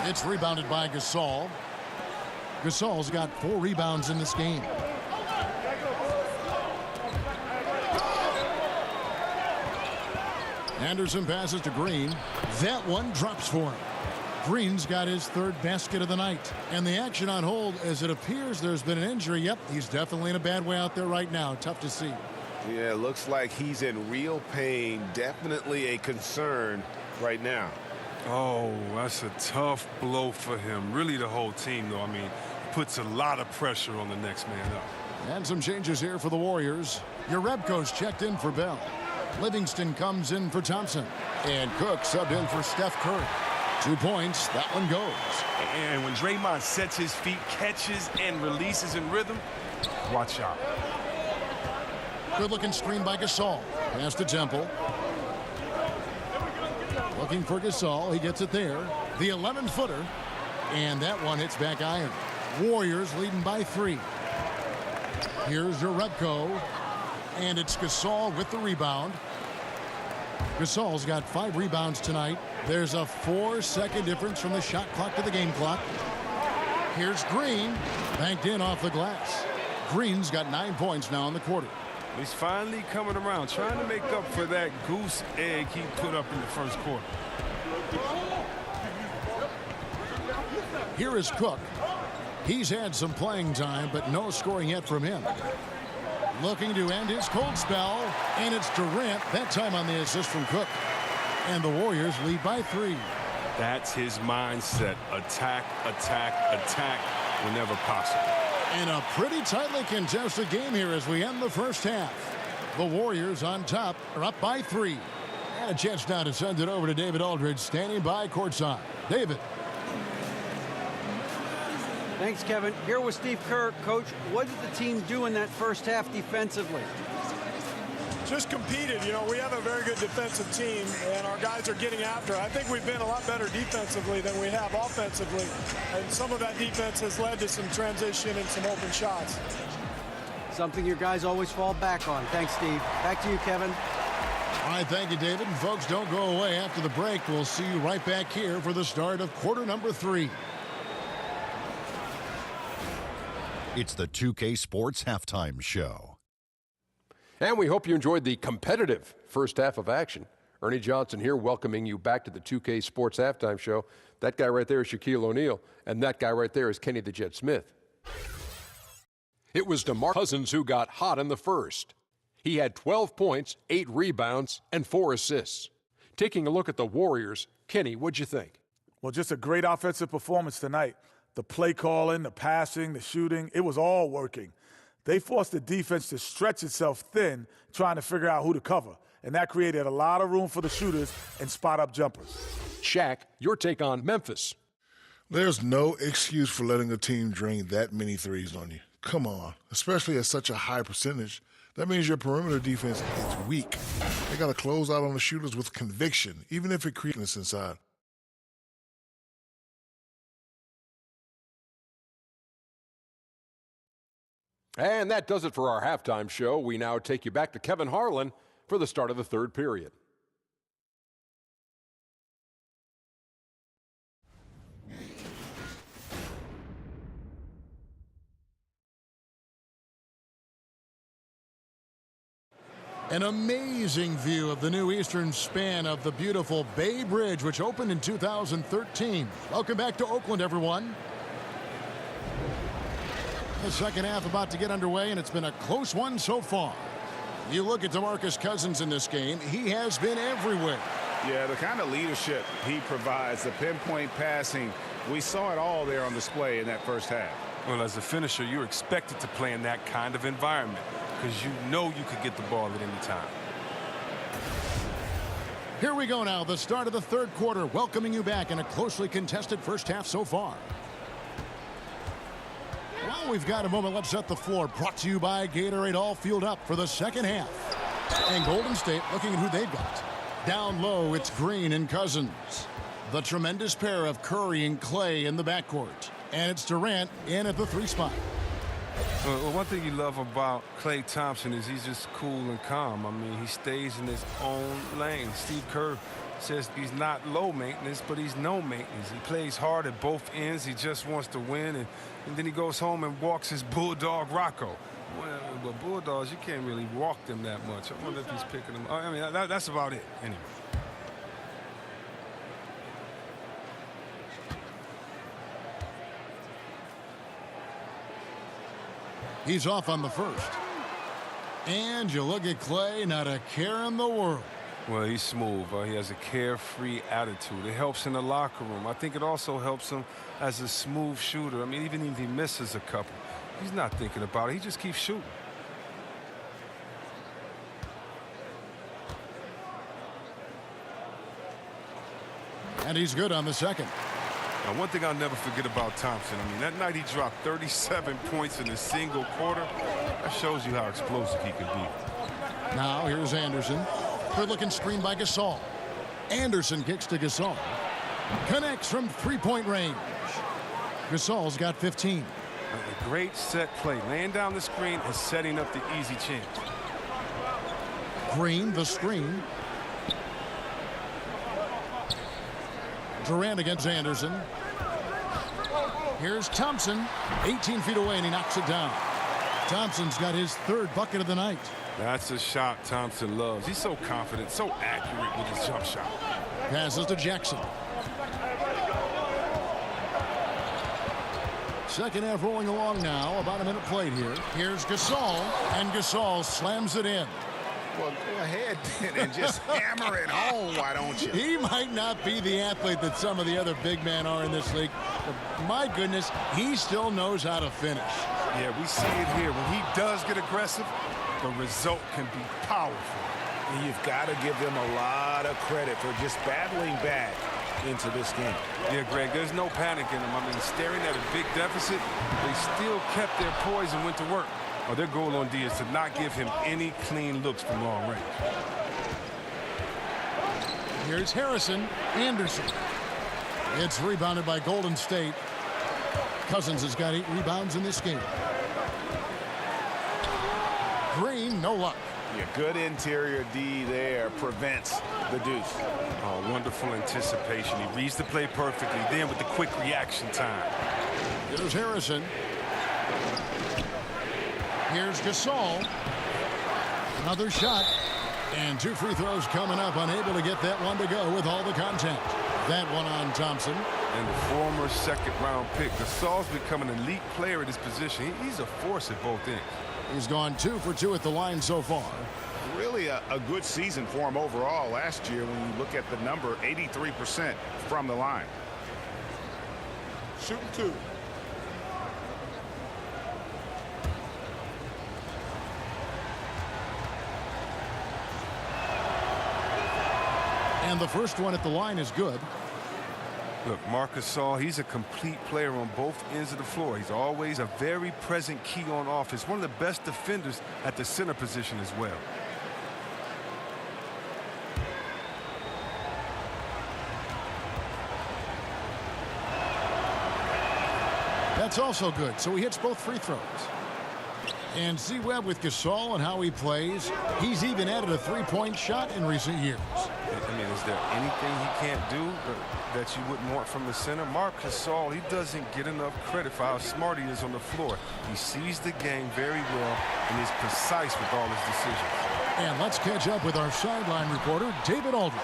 It's rebounded by Gasol. Gasol's got 4 rebounds in this game. Anderson passes to Green. That one drops for him. Green's got his third basket of the night. And the action on hold as it appears there's been an injury. Yep, he's definitely in a bad way out there right now. Tough to see. Yeah, it looks like he's in real pain. Definitely a concern right now. Oh, that's a tough blow for him. Really the whole team, though. I mean, puts a lot of pressure on the next man up. And some changes here for the Warriors. Yarebko's checked in for Bell. Livingston comes in for Thompson. And Cook subbed in for Steph Curry. 2 points. That one goes. And when Draymond sets his feet, catches, and releases in rhythm, watch out. Good-looking screen by Gasol. Pass to Temple. looking for Gasol. He gets it there. The 11-footer. And that one hits back iron. Warriors leading by 3. Here's Jerebko. And it's Gasol with the rebound. Gasol's got 5 rebounds tonight. There's a 4-second difference from the shot clock to the game clock. Here's Green. Banked in off the glass. Green's got 9 points now in the quarter. He's finally coming around, trying to make up for that goose egg he put up in the first quarter. Here is Cook. He's had some playing time, but no scoring yet from him. Looking to end his cold spell, and it's Durant, that time on the assist from Cook. And the Warriors lead by 3. That's his mindset. Attack, attack, attack whenever possible. In a pretty tightly contested game here as we end the first half. The Warriors on top are up by 3. And a chance now to send it over to David Aldridge, standing by courtside. David. Thanks, Kevin. Here with Steve Kerr. Coach, what did the team do in that first half defensively? Just competed. You know, we have a very good defensive team, and our guys are getting after. I think we've been a lot better defensively than we have offensively, and some of that defense has led to some transition and some open shots. Something your guys always fall back on. Thanks, Steve. Back to you, Kevin. All right, thank you, David. And folks, don't go away. After the break, we'll see you right back here for the start of quarter number 3. It's the 2K Sports Halftime Show. And we hope you enjoyed the competitive first half of action. Ernie Johnson here welcoming you back to the 2K Sports Halftime Show. That guy right there is Shaquille O'Neal, and that guy right there is Kenny the Jet Smith. It was Demarcus Cousins who got hot in the first. He had 12 points, 8 rebounds, and 4 assists. Taking a look at the Warriors, Kenny, what'd you think? Well, just a great offensive performance tonight. The play calling, the passing, the shooting, it was all working. They forced the defense to stretch itself thin, trying to figure out who to cover. And that created a lot of room for the shooters and spot-up jumpers. Shaq, your take on Memphis. There's no excuse for letting a team drain that many threes on you. Come on, especially at such a high percentage. That means your perimeter defense is weak. They got to close out on the shooters with conviction, even if it creates inside. And that does it for our halftime show. We now take you back to Kevin Harlan for the start of the third period. An amazing view of the new eastern span of the beautiful Bay Bridge, which opened in 2013. Welcome back to Oakland, everyone. The second half about to get underway, and it's been a close one so far. You look at Demarcus Cousins in this game, he has been everywhere. Yeah, the kind of leadership he provides, the pinpoint passing, we saw it all there on display in that first half. Well, as a finisher, you're expected to play in that kind of environment because you know you could get the ball at any time. Here we go now, the start of the third quarter, welcoming you back in a closely contested first half so far. Well, we've got a moment. Let's set the floor. Brought to you by Gatorade, all fueled up for the second half. And Golden State looking at who they've got. Down low, it's Green and Cousins. The tremendous pair of Curry and Clay in the backcourt. And it's Durant in at the 3 spot. Well, one thing you love about Klay Thompson is he's just cool and calm. I mean, he stays in his own lane. Steve Kerr says he's not low maintenance, but he's no maintenance. He plays hard at both ends. He just wants to win, and then he goes home and walks his bulldog Rocco. Well, but bulldogs, you can't really walk them that much. I wonder if he's picking them. I mean, that's about it anyway. He's off on the first. And you look at Clay, not a care in the world. Well, he's smooth. He has a carefree attitude. It helps in the locker room. I think it also helps him as a smooth shooter. I mean, even if he misses a couple, he's not thinking about it. He just keeps shooting. And he's good on the second. Now, one thing I'll never forget about Thompson, I mean, that night he dropped 37 points in a single quarter. That shows you how explosive he can be. Now here's Anderson. Good looking screen by Gasol. Anderson kicks to Gasol. Connects from three-point range. Gasol's got 15. A great set play, laying down the screen and setting up the easy chance. Green, the screen. Durant against Anderson. Here's Thompson, 18 feet away, and he knocks it down. Thompson's got his third bucket of the night. That's a shot Thompson loves. He's so confident, so accurate with his jump shot. Passes to Jackson. Second half rolling along now. About a minute played here. Here's Gasol, and Gasol slams it in. Well, go ahead and just hammer it home, why don't you? He might not be the athlete that some of the other big men are in this league, but my goodness, he still knows how to finish. Yeah, we see it here. When he does get aggressive, the result can be powerful. And you've got to give them a lot of credit for just battling back into this game. Yeah, Greg, there's no panic in them. I mean, staring at a big deficit, they still kept their poise and went to work. Well, their goal on D is to not give him any clean looks from long range. Here's Harrison. Anderson. It's rebounded by Golden State. Cousins has got 8 rebounds in this game. Green, no luck. Yeah, good interior D there prevents the deuce. Oh, wonderful anticipation. He reads the play perfectly. Then with the quick reaction time. Here's Harrison. Here's Gasol. Another shot. And 2 free throws coming up. Unable to get that one to go with all the contact. That one on Thompson. And the former second-round pick. Gasol's become an elite player at his position. He's a force at both ends. He's gone 2 for 2 at the line so far. Really a good season for him overall last year when you look at the number, 83% from the line. Shooting 2. And the first one at the line is good. Look, Marcus Gasol, he's a complete player on both ends of the floor. He's always a very present key on offense. One of the best defenders at the center position as well. That's also good. So he hits both free throws. And see Webb with Gasol and how he plays. He's even added a 3-point shot in recent years. I mean, is there anything he can't do that you wouldn't want from the center? Marcus Gasol, he doesn't get enough credit for how smart he is on the floor. He sees the game very well and is precise with all his decisions. And let's catch up with our sideline reporter, David Aldridge.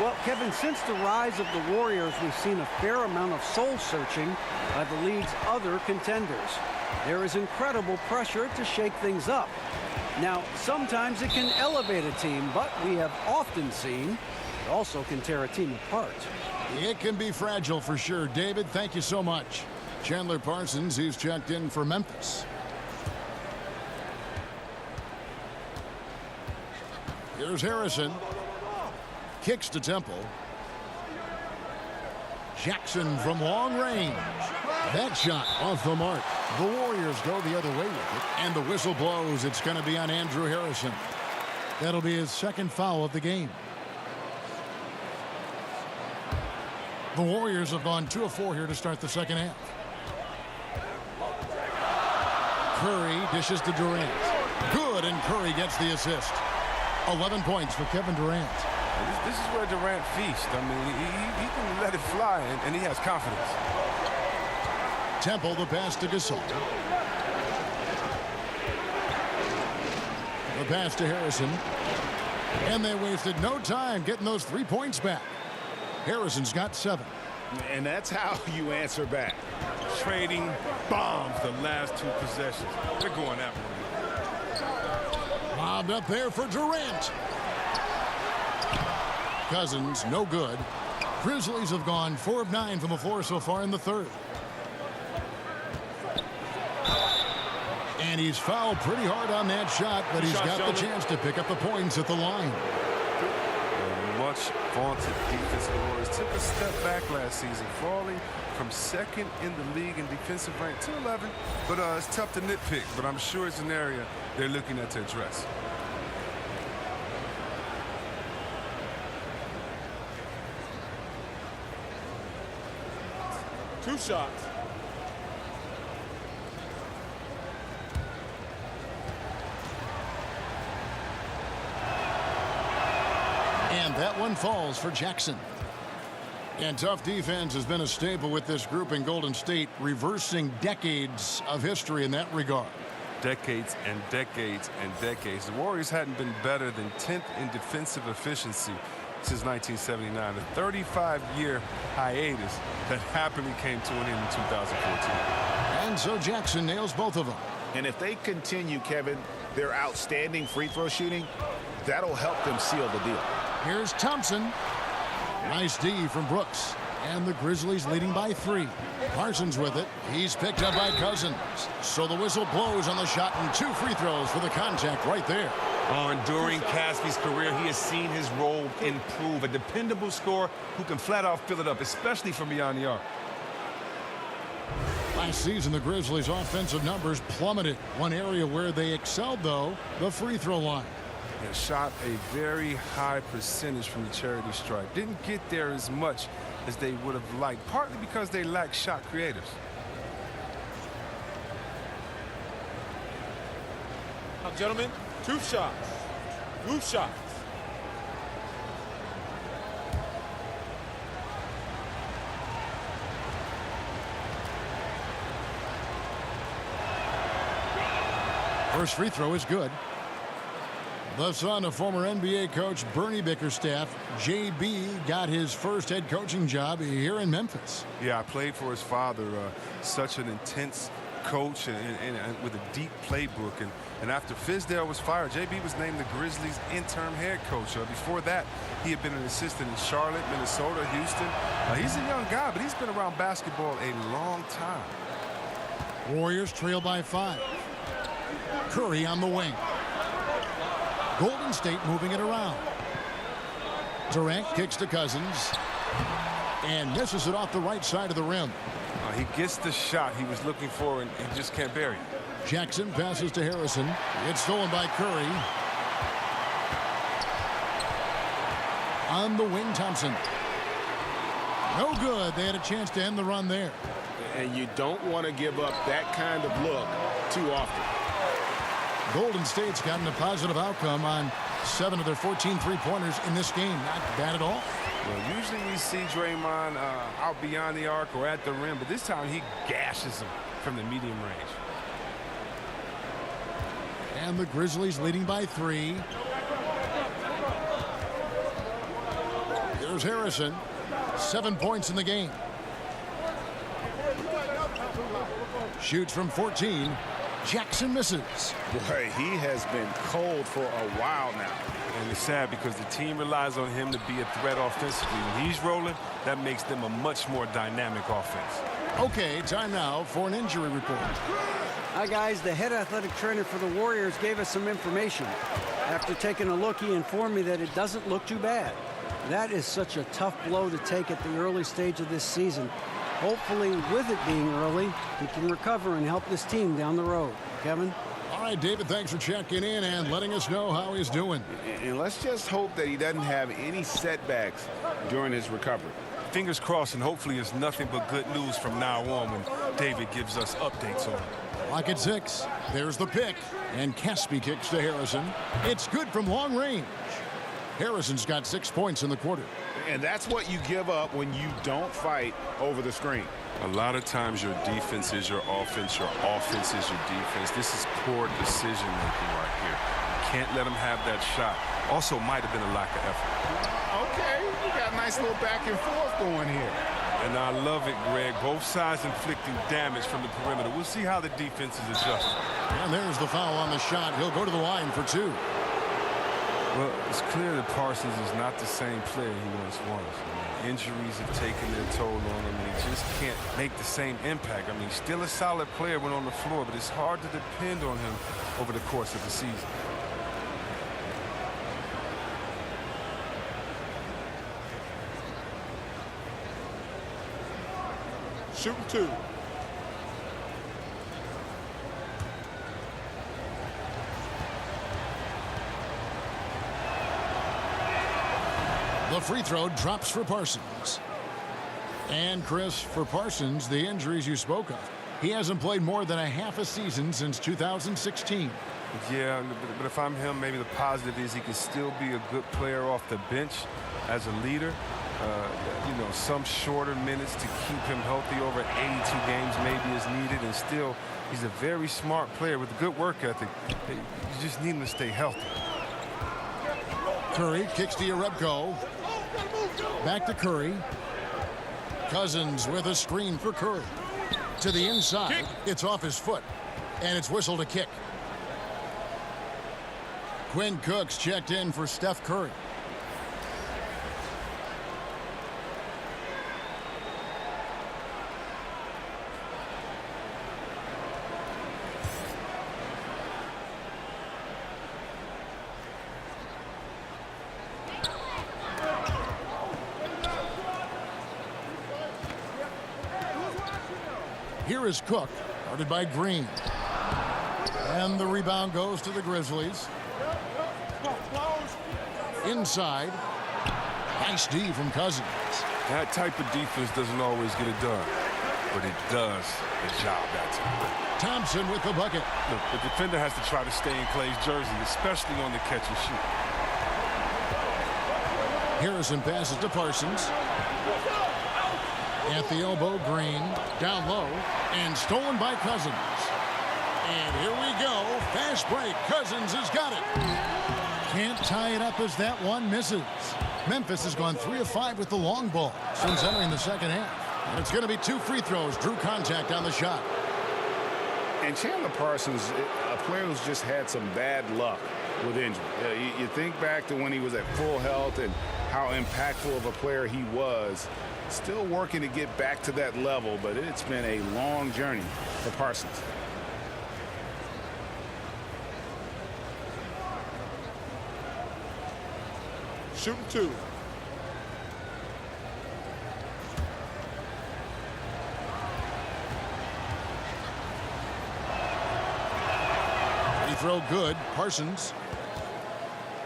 Well, Kevin, since the rise of the Warriors, we've seen a fair amount of soul-searching by the league's other contenders. There is incredible pressure to shake things up. Now, sometimes it can elevate a team, but we have often seen it also can tear a team apart. It can be fragile for sure. David, thank you so much. Chandler Parsons, he's checked in for Memphis. Here's Harrison. Kicks to Temple. Jackson from long range. That shot off the mark. The Warriors go the other way with it, and the whistle blows. It's going to be on Andrew Harrison. That'll be his second foul of the game. The Warriors have gone 2 of 4 here to start the second half. Curry dishes to Durant. Good, and Curry gets the assist. 11 points for Kevin Durant. This is where Durant feasts. I mean, he can let it fly, and he has confidence. Temple, the pass to Gasol. The pass to Harrison. And they wasted no time getting those 3 points back. Harrison's got 7. And that's how you answer back. Trading bombs the last 2 possessions. They're going that way. Lobbed up there for Durant. Cousins, no good. Grizzlies have gone 4 of 9 from the floor so far in the third. And he's fouled pretty hard on that shot, but he's got the chance to pick up the points at the line. Much vaunted defensive Warriors took a step back last season, falling from 2nd in the league in defensive rank to 11. But it's tough to nitpick, but I'm sure it's an area they're looking at to address. 2 shots. And that one falls for Jackson. And tough defense has been a staple with this group in Golden State, reversing decades of history in that regard. Decades and decades and decades. The Warriors hadn't been better than 10th in defensive efficiency since 1979, a 35-year hiatus that happily came to an end in 2014. And so Jackson nails both of them. And if they continue, Kevin, their outstanding free throw shooting, that'll help them seal the deal. Here's Thompson. Nice D from Brooks. And the Grizzlies leading by 3. Parsons with it. He's picked up by Cousins. So the whistle blows on the shot and 2 free throws for the contact right there. During Cassie's career, he has seen his role improve. A dependable scorer who can flat out fill it up, especially from beyond the arc. Last season, the Grizzlies' offensive numbers plummeted. One area where they excelled, though, the free throw line. And shot a very high percentage from the charity stripe. Didn't get there as much as they would have liked, partly because they lack shot creators. Now, gentlemen, 2 shots. 2 shots. First free throw is good. The son of former NBA coach Bernie Bickerstaff, JB got his first head coaching job here in Memphis. Yeah, I played for his father, such an intense coach and with a deep playbook. And after Fizdale was fired, JB was named the Grizzlies' interim head coach. Before that, he had been an assistant in Charlotte, Minnesota, Houston. He's a young guy, but he's been around basketball a long time. Warriors trail by 5. Curry on the wing. Golden State moving it around. Durant kicks to Cousins and misses it off the right side of the rim. He gets the shot he was looking for and he just can't bury it. Jackson passes to Harrison. It's stolen by Curry. On the wing, Thompson. No good. They had a chance to end the run there. And you don't want to give up that kind of look too often. Golden State's gotten a positive outcome on 7 of their 14 three-pointers in this game. Not bad at all. Well, usually we see Draymond out beyond the arc or at the rim, but this time he gashes him from the medium range. And the Grizzlies leading by 3. Here's Harrison. 7 points in the game. Shoots from 14. Jackson misses. Boy, he has been cold for a while now. And it's sad because the team relies on him to be a threat offensively. When he's rolling, that makes them a much more dynamic offense. Okay, time now for an injury report. Hi, guys. The head athletic trainer for the Warriors gave us some information. After taking a look, he informed me that it doesn't look too bad. That is such a tough blow to take at the early stage of this season. Hopefully, with it being early, he can recover and help this team down the road. Kevin? All right, David, thanks for checking in and letting us know how he's doing. And let's just hope that he doesn't have any setbacks during his recovery. Fingers crossed, and hopefully it's nothing but good news from now on when David gives us updates on it. Clock at 6. There's the pick. And Caspi kicks to Harrison. It's good from long range. Harrison's got 6 points in the quarter. And that's what you give up when you don't fight over the screen. A lot of times your defense is your offense is your defense. This is poor decision-making right here. Can't let him have that shot. Also might have been a lack of effort. Okay, we got a nice little back and forth going here. And I love it, Greg. Both sides inflicting damage from the perimeter. We'll see how the defense is adjusting. And there's the foul on the shot. He'll go to the line for 2. Well, it's clear that Parsons is not the same player he once was. Injuries have taken their toll on him, and he just can't make the same impact. I mean, still a solid player when on the floor, but it's hard to depend on him over the course of the season. Shooting 2. The free throw drops for Parsons. And, Chris, for Parsons, the injuries you spoke of, he hasn't played more than a half a season since 2016. Yeah, but if I'm him, maybe the positive is he can still be a good player off the bench as a leader. You know, some shorter minutes to keep him healthy over 82 games maybe is needed, and still he's a very smart player with a good work ethic. You just need him to stay healthy. Curry kicks to Yarebko. Back to Curry. Cousins with a screen for Curry. To the inside. Kick. It's off his foot, and it's whistled a kick. Quinn Cook's checked in for Steph Curry. Here is Cook, guarded by Green. And the rebound goes to the Grizzlies. Inside. Nice D from Cousins. That type of defense doesn't always get it done, but it does the job that time. Thompson with the bucket. Look, the defender has to try to stay in Clay's jersey, especially on the catch and shoot. Harrison passes to Parsons. At the elbow, Green. Down low. And stolen by Cousins. And here we go. Fast break. Cousins has got it. Can't tie it up as that one misses. Memphis has gone 3 of 5 with the long ball since entering the second half. And it's going to be 2 free throws. Drew contact on the shot. And Chandler Parsons, a player who's just had some bad luck with injury. You think back to when he was at full health and how impactful of a player he was. Still working to get back to that level, but it's been a long journey for Parsons. Shooting 2. Free throw good. Parsons.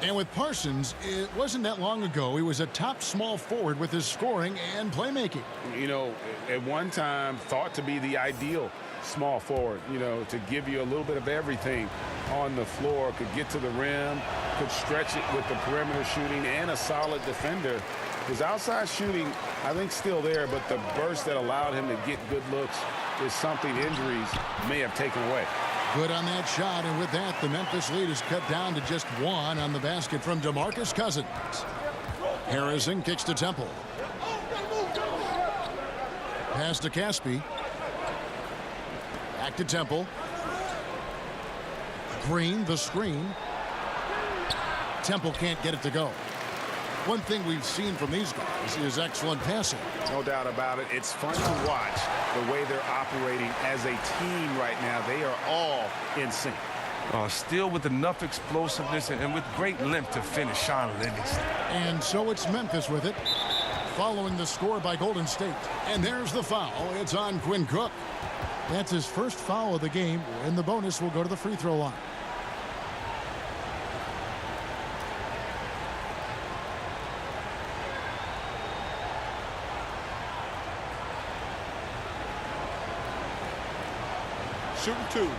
And with Parsons, it wasn't that long ago he was a top small forward with his scoring and playmaking. You know, at one time thought to be the ideal small forward, you know, to give you a little bit of everything on the floor, could get to the rim, could stretch it with the perimeter shooting, and a solid defender. His outside shooting, I think, still there, but the burst that allowed him to get good looks is something injuries may have taken away. Good on that shot, and with that, the Memphis lead is cut down to just 1 on the basket from Demarcus Cousins. Harrison kicks to Temple. Pass to Caspi. Back to Temple. Green, the screen. Temple can't get it to go. One thing we've seen from these guys is excellent passing. No doubt about it. It's fun to watch the way they're operating as a team right now. They are all in sync. Still with enough explosiveness and with great length to finish Sean Livingston. And so it's Memphis with it, following the score by Golden State. And there's the foul. It's on Quinn Cook. That's his first foul of the game, and the bonus will go to the free throw line. Shooting 2.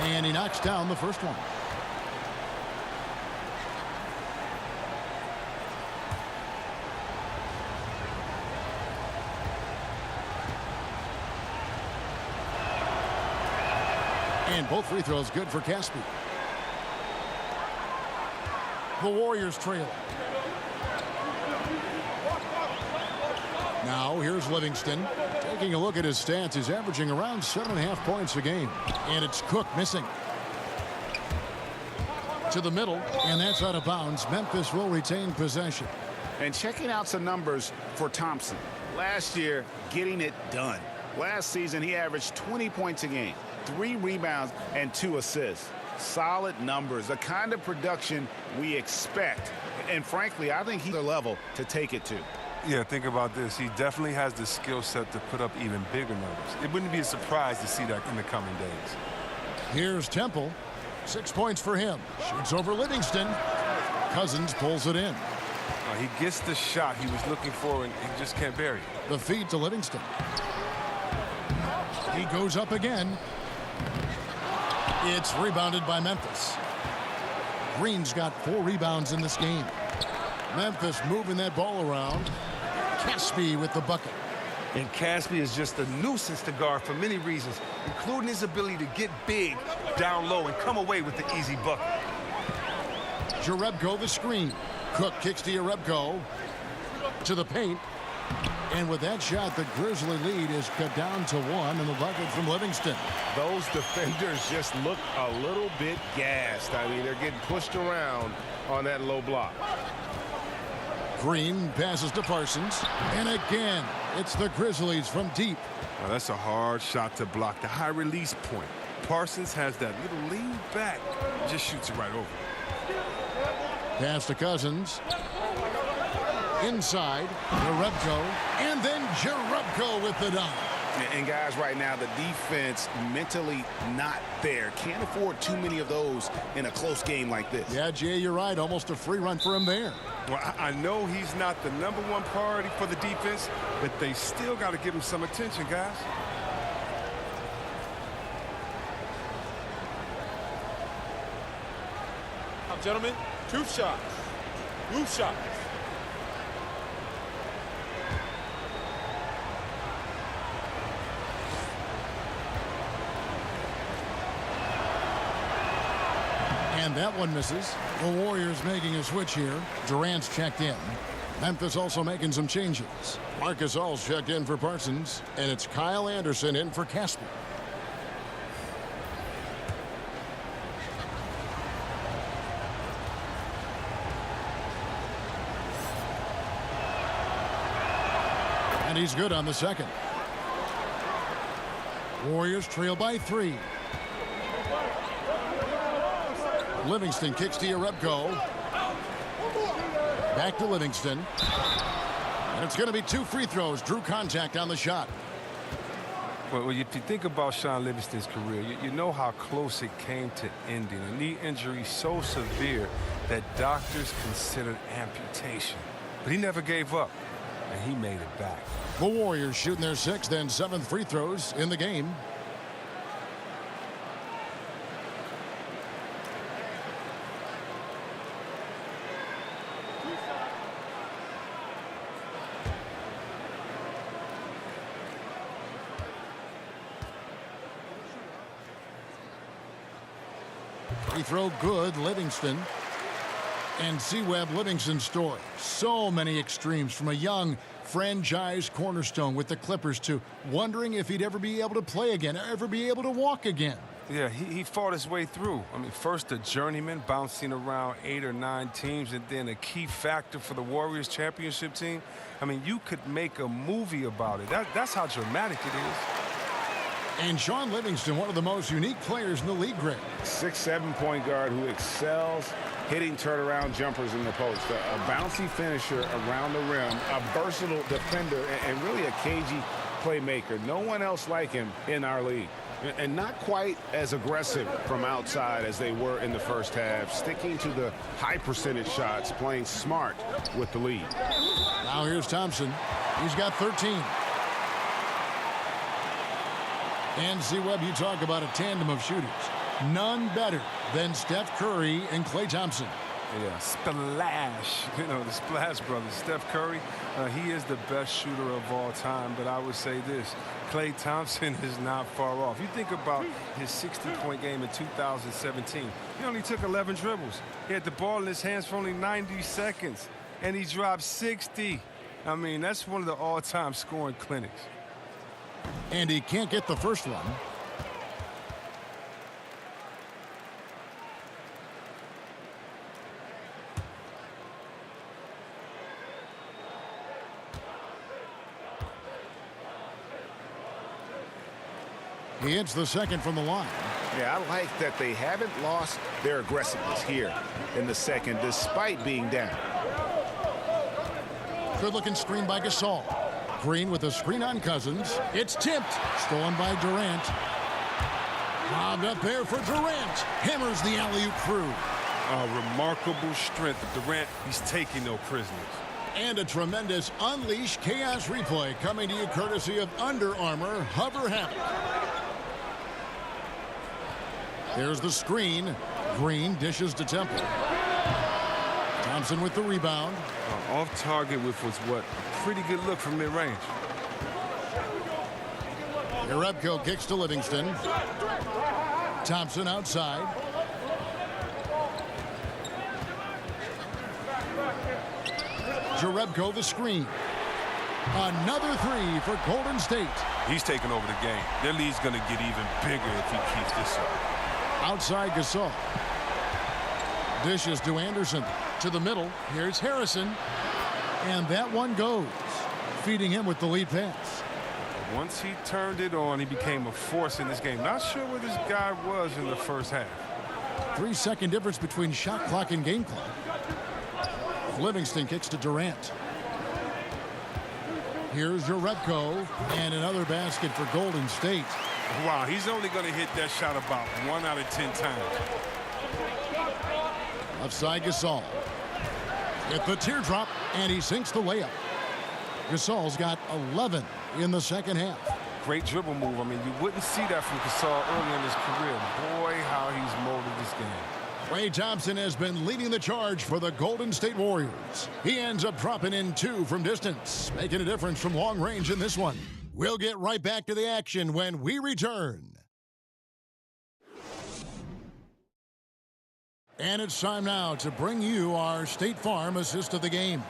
And he knocks down the first one. And both free throws good for Caspi. The Warriors trail. Now here's Livingston. Taking a look at his stats, he's averaging around 7.5 points a game. And it's Cook missing. To the middle, and that's out of bounds. Memphis will retain possession. And checking out some numbers for Thompson. Last year, getting it done. Last season, he averaged 20 points a game, 3 rebounds, and 2 assists. Solid numbers, the kind of production we expect. And frankly, I think he's a level to take it to. Yeah, think about this. He definitely has the skill set to put up even bigger numbers. It wouldn't be a surprise to see that in the coming days. Here's Temple. 6 points for him. Shoots over Livingston. Cousins pulls it in. He gets the shot he was looking for, and he just can't bury it. The feed to Livingston. He goes up again. It's rebounded by Memphis. Green's got 4 rebounds in this game. Memphis moving that ball around. Caspi with the bucket. And Caspi is just a nuisance to guard for many reasons, including his ability to get big down low and come away with the easy bucket. Jerebko the screen. Cook kicks to Jerebko. To the paint. And with that shot, the Grizzly lead is cut down to 1 in the bucket from Livingston. Those defenders just look a little bit gassed. I mean, they're getting pushed around on that low block. Green passes to Parsons. And again, it's the Grizzlies from deep. Well, that's a hard shot to block. The high release point. Parsons has that little lean back. Just shoots it right over. Pass to Cousins. Inside, Jerebko. And then Jerebko with the dunk. And guys, right now, the defense mentally not there. Can't afford too many of those in a close game like this. Yeah, Jay, you're right. Almost a free run for him there. Well, I know he's not the #1 priority for the defense, but they still got to give him some attention, guys. Now, gentlemen, 2 shots. 2 shots. And that one misses. The Warriors making a switch here. Durant's checked in. Memphis also making some changes. Marcus All's checked in for Parsons. And it's Kyle Anderson in for Caspi. And he's good on the second. Warriors trail by 3. Livingston kicks to Jerebko. Back to Livingston. And it's going to be 2 free throws. Drew contact on the shot. Well, if you think about Sean Livingston's career, you know how close it came to ending. A knee injury so severe that doctors considered amputation. But he never gave up, and he made it back. The Warriors shooting their 6th and 7th free throws in the game. Free throw good, Livingston. And see Webb Livingston's story. So many extremes, from a young franchise cornerstone with the Clippers to wondering if he'd ever be able to play again, ever be able to walk again. Yeah, he fought his way through. I mean, first a journeyman bouncing around 8 or 9 teams, and then a key factor for the Warriors championship team. I mean, you could make a movie about it. That's how dramatic it is. And Sean Livingston, one of the most unique players in the league, Greg. 6'7" point guard who excels hitting turnaround jumpers in the post. A bouncy finisher around the rim, a versatile defender, and really a cagey playmaker. No one else like him in our league. And not quite as aggressive from outside as they were in the first half, sticking to the high percentage shots, playing smart with the lead. Now here's Thompson. He's got 13. And see, Webb, you talk about a tandem of shooters. None better than Steph Curry and Klay Thompson. Yeah, splash. You know, the Splash Brothers. Steph Curry, he is the best shooter of all time. But I would say this, Klay Thompson is not far off. You think about his 60-point game in 2017. He only took 11 dribbles. He had the ball in his hands for only 90 seconds. And he dropped 60. I mean, that's one of the all-time scoring clinics. And he can't get the first one. He hits the second from the line. Yeah, I like that they haven't lost their aggressiveness here in the second, despite being down. Good-looking screen by Gasol. Green with a screen on Cousins. It's tipped. Stolen by Durant. Lobbed up there for Durant. Hammers the alley-oop through. Remarkable strength. Durant, he's taking no prisoners. And a tremendous Unleash Chaos replay coming to you courtesy of Under Armour Hover Havoc. There's the screen. Green dishes to Temple. Thompson with the rebound. Off target with was what? A pretty good look from mid-range. Jerebko kicks to Livingston. Thompson outside. Jerebko the screen. Another three for Golden State. He's taking over the game. Their lead's going to get even bigger if he keeps this up. Outside Gasol. Dishes to Anderson. To the middle. Here's Harrison. And that one goes. Feeding him with the lead pass. Once he turned it on, he became a force in this game. Not sure where this guy was in the first half. 3-second difference between shot clock and game clock. Livingston kicks to Durant. Here's Jerebko, and another basket for Golden State. Wow, he's only going to hit that shot about 1 out of 10 times. Left side Gasol. With the teardrop, and he sinks the layup. Gasol's got 11 in the second half. Great dribble move. I mean, you wouldn't see that from Gasol early in his career. Boy, how he's molded this game. Klay Thompson has been leading the charge for the Golden State Warriors. He ends up dropping in 2 from distance, making a difference from long range in this one. We'll get right back to the action when we return. And it's time now to bring you our State Farm assist of the game.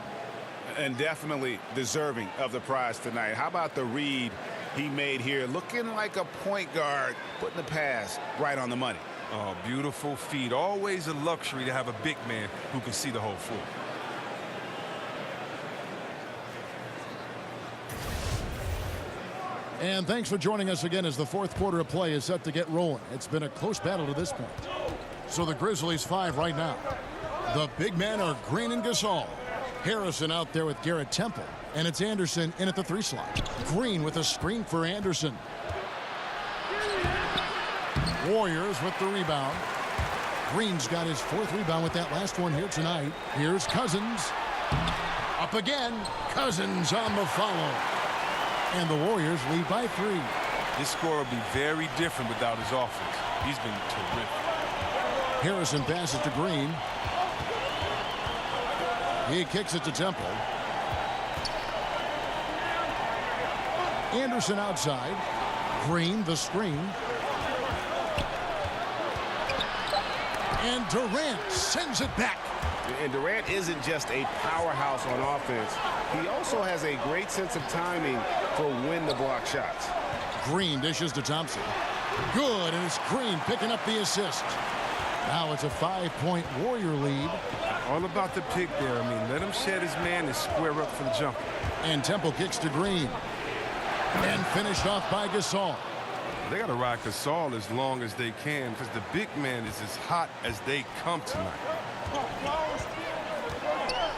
And definitely deserving of the prize tonight. How about the read he made here? Looking like a point guard, putting the pass right on the money. Oh, beautiful feed. Always a luxury to have a big man who can see the whole floor. And thanks for joining us again as the fourth quarter of play is set to get rolling. It's been a close battle to this point. So the Grizzlies 5 right now. The big men are Green and Gasol. Harrison out there with Garrett Temple. And it's Anderson in at the 3 slot. Green with a screen for Anderson. Warriors with the rebound. Green's got his 4th rebound with that last one here tonight. Here's Cousins. Up again. Cousins on the follow. And the Warriors lead by 3. This score will be very different without his offense. He's been terrific. Harrison passes to Green. He kicks it to Temple. Anderson outside. Green the screen. And Durant sends it back. And Durant isn't just a powerhouse on offense. He also has a great sense of timing for when to block shots. Green dishes to Thompson. Good, and it's Green picking up the assist. Now it's a 5-point Warrior lead. All about the pick there. I mean, let him shed his man and square up for the jumper. And Temple kicks to Green. And finished off by Gasol. They got to ride Gasol as long as they can because the big man is as hot as they come tonight.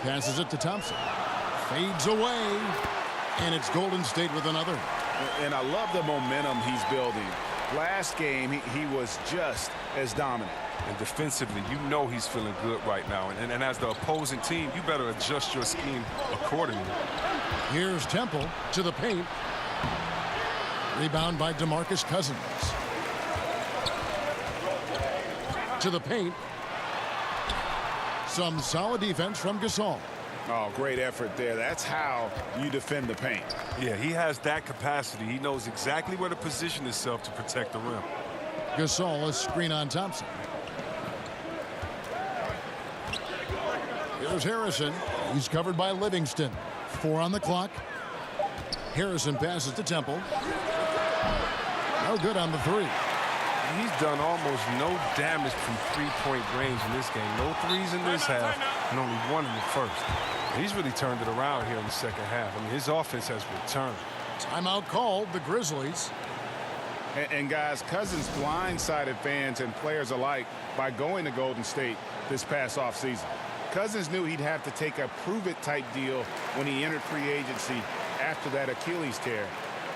Passes it to Thompson. Fades away. And it's Golden State with another. And I love the momentum he's building. Last game, he was just as dominant. And defensively, you know he's feeling good right now. And as the opposing team, you better adjust your scheme accordingly. Here's Temple to the paint. Rebound by Demarcus Cousins. To the paint. Some solid defense from Gasol. Oh, great effort there. That's how you defend the paint. Yeah, he has that capacity. He knows exactly where to position himself to protect the rim. Gasol, a screen on Thompson. Here's Harrison. He's covered by Livingston. 4 on the clock. Harrison passes to Temple. No good on the 3. He's done almost no damage from three-point range in this game. No threes in this half, and only 1 in the first. He's really turned it around here in the second half. I mean, his offense has returned. Timeout called, the Grizzlies. And guys, Cousins blindsided fans and players alike by going to Golden State this past offseason. Cousins knew he'd have to take a prove-it-type deal when he entered free agency after that Achilles tear.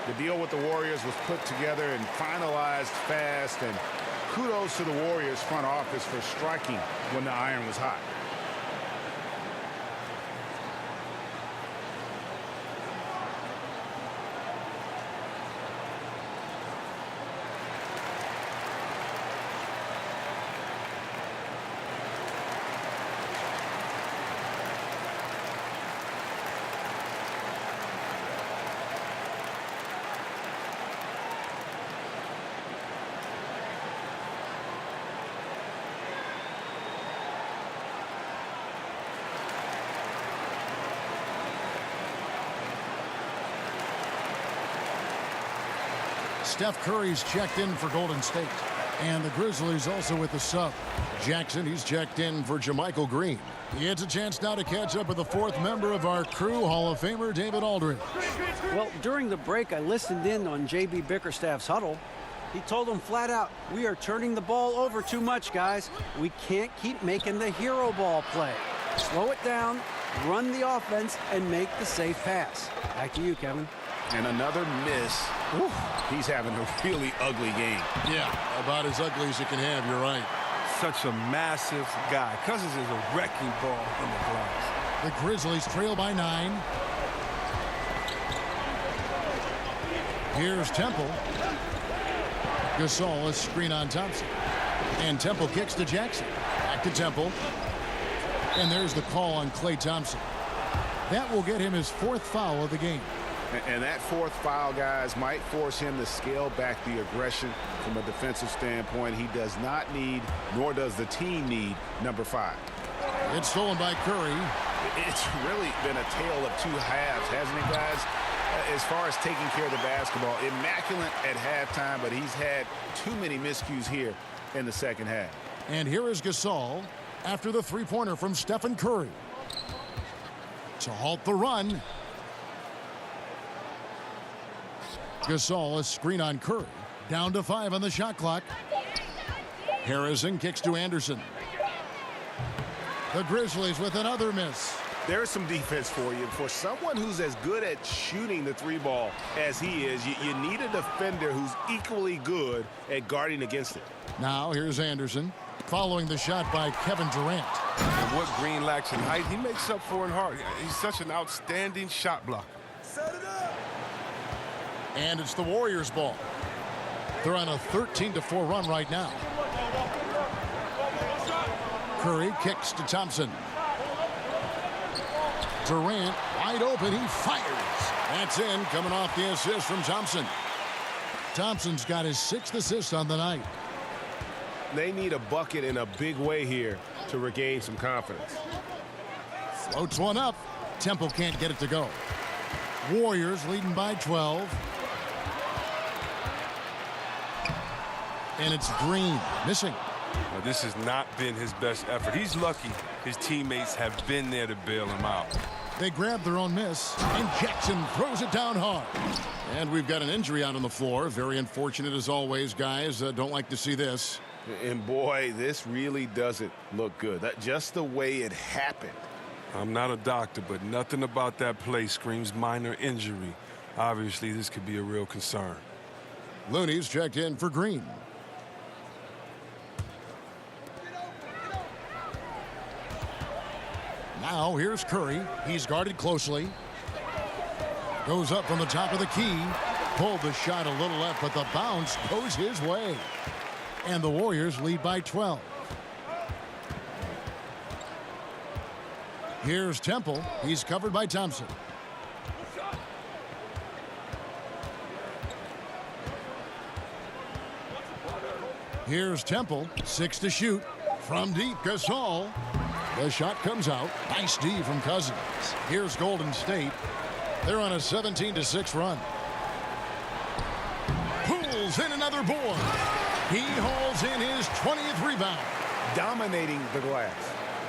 The deal with the Warriors was put together and finalized fast, and kudos to the Warriors front office for striking when the iron was hot. Steph Curry's checked in for Golden State. And the Grizzlies also with the sub. Jackson, he's checked in for Jermichael Green. He gets a chance now to catch up with the fourth member of our crew, Hall of Famer David Aldridge. Well, during the break, I listened in on J.B. Bickerstaff's huddle. He told them flat out, we are turning the ball over too much, guys. We can't keep making the hero ball play. Slow it down, run the offense, and make the safe pass. Back to you, Kevin. And another miss. Whew, he's having a really ugly game. Yeah, about as ugly as you can have, you're right. Such a massive guy. Cousins is a wrecking ball in the glass. The Grizzlies trail by 9. Here's Temple. Gasol, a screen on Thompson. And Temple kicks to Jackson. Back to Temple. And there's the call on Klay Thompson. That will get him his 4th foul of the game. And that 4th foul, guys, might force him to scale back the aggression from a defensive standpoint. He does not need, nor does the team need, number 5. It's stolen by Curry. It's really been a tale of 2 halves, hasn't it, guys? As far as taking care of the basketball, immaculate at halftime, but he's had too many miscues here in the second half. And here is Gasol after the three-pointer from Stephen Curry to halt the run. Gasol, a screen on Curry. Down to 5 on the shot clock. Harrison kicks to Anderson. The Grizzlies with another miss. There's some defense for you. For someone who's as good at shooting the 3-ball as he is, you need a defender who's equally good at guarding against it. Now here's Anderson following the shot by Kevin Durant. And what Green lacks in height, he makes up for in heart. He's such an outstanding shot blocker. Set it up. And it's the Warriors' ball. They're on a 13-4 run right now. Curry kicks to Thompson. Durant wide open. He fires. That's in, coming off the assist from Thompson. Thompson's got his 6th assist on the night. They need a bucket in a big way here to regain some confidence. Floats one up. Temple can't get it to go. Warriors leading by 12. And it's Green missing. Well, this has not been his best effort. He's lucky his teammates have been there to bail him out. They grab their own miss, and Jackson throws it down hard. And we've got an injury out on the floor. Very unfortunate as always, guys. Don't like to see this. And boy, this really doesn't look good. That just the way it happened. I'm not a doctor, but nothing about that play screams minor injury. Obviously, this could be a real concern. Looney's checked in for Green. Now here's Curry. He's guarded closely. Goes up from the top of the key. Pulled the shot a little left, but the bounce goes his way. And the Warriors lead by 12. Here's Temple. He's covered by Thompson. Here's Temple. 6 to shoot. From deep, Gasol. The shot comes out. Nice D from Cousins. Here's Golden State. They're on a 17-6 run. Pulls in another board. He hauls in his 20th rebound. Dominating the glass.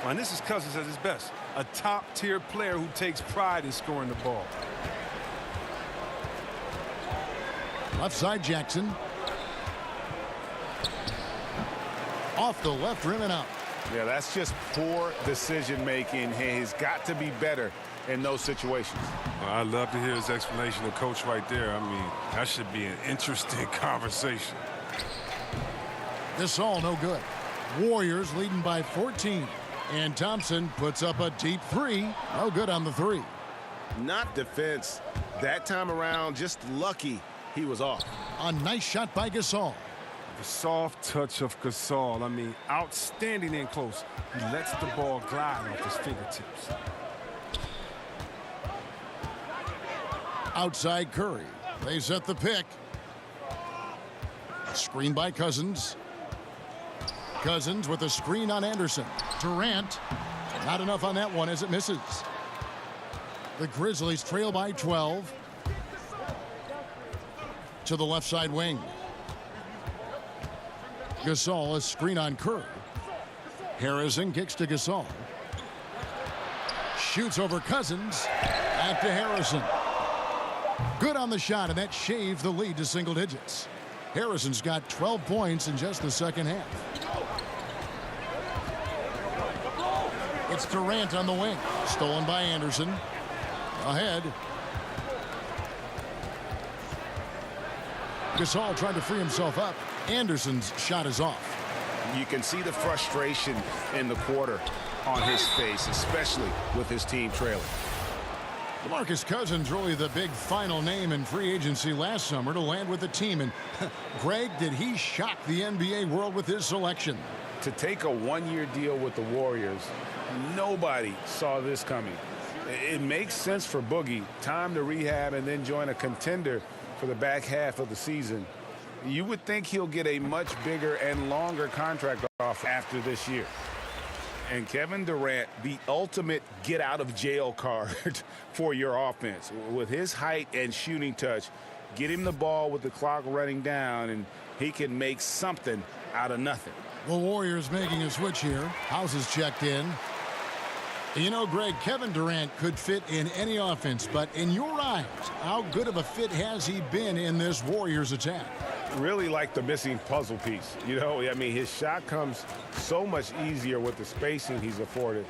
And this is Cousins at his best. A top-tier player who takes pride in scoring the ball. Left side, Jackson. Off the left rim and out. Yeah, that's just poor decision-making. He's got to be better in those situations. Well, I'd love to hear his explanation of coach right there. I mean, that should be an interesting conversation. Gasol no good. Warriors leading by 14. And Thompson puts up a deep three. No good on the three. Not defense. That time around, just lucky he was off. A nice shot by Gasol. The soft touch of Gasol. I mean, outstanding in close. He lets the ball glide off his fingertips. Outside Curry. They set the pick. Screen by Cousins. Cousins with a screen on Anderson. Durant. Not enough on that one as it misses. The Grizzlies trail by 12. To the left side wing. Gasol, a screen on Curry. Harrison kicks to Gasol. Shoots over Cousins. Back to Harrison. Good on the shot, and that shaved the lead to single digits. Harrison's got 12 points in just the second half. It's Durant on the wing. Stolen by Anderson. Ahead. Gasol trying to free himself up. Anderson's shot is off. You can see the frustration in the quarter on his face, especially with his team trailing. Demarcus Cousins really the big final name in free agency last summer to land with the team. And Greg, did he shock the NBA world with his selection? To take a one-year deal with the Warriors, nobody saw this coming. It makes sense for Boogie. Time to rehab and then join a contender for the back half of the season. You would think he'll get a much bigger and longer contract offer after this year. And Kevin Durant, the ultimate get-out-of-jail card for your offense. With his height and shooting touch, get him the ball with the clock running down, and he can make something out of nothing. The Warriors making a switch here. House is checked in. You know, Greg, Kevin Durant could fit in any offense, but in your eyes, how good of a fit has he been in this Warriors attack? Really like the missing puzzle piece. You know, I mean, his shot comes so much easier with the spacing he's afforded.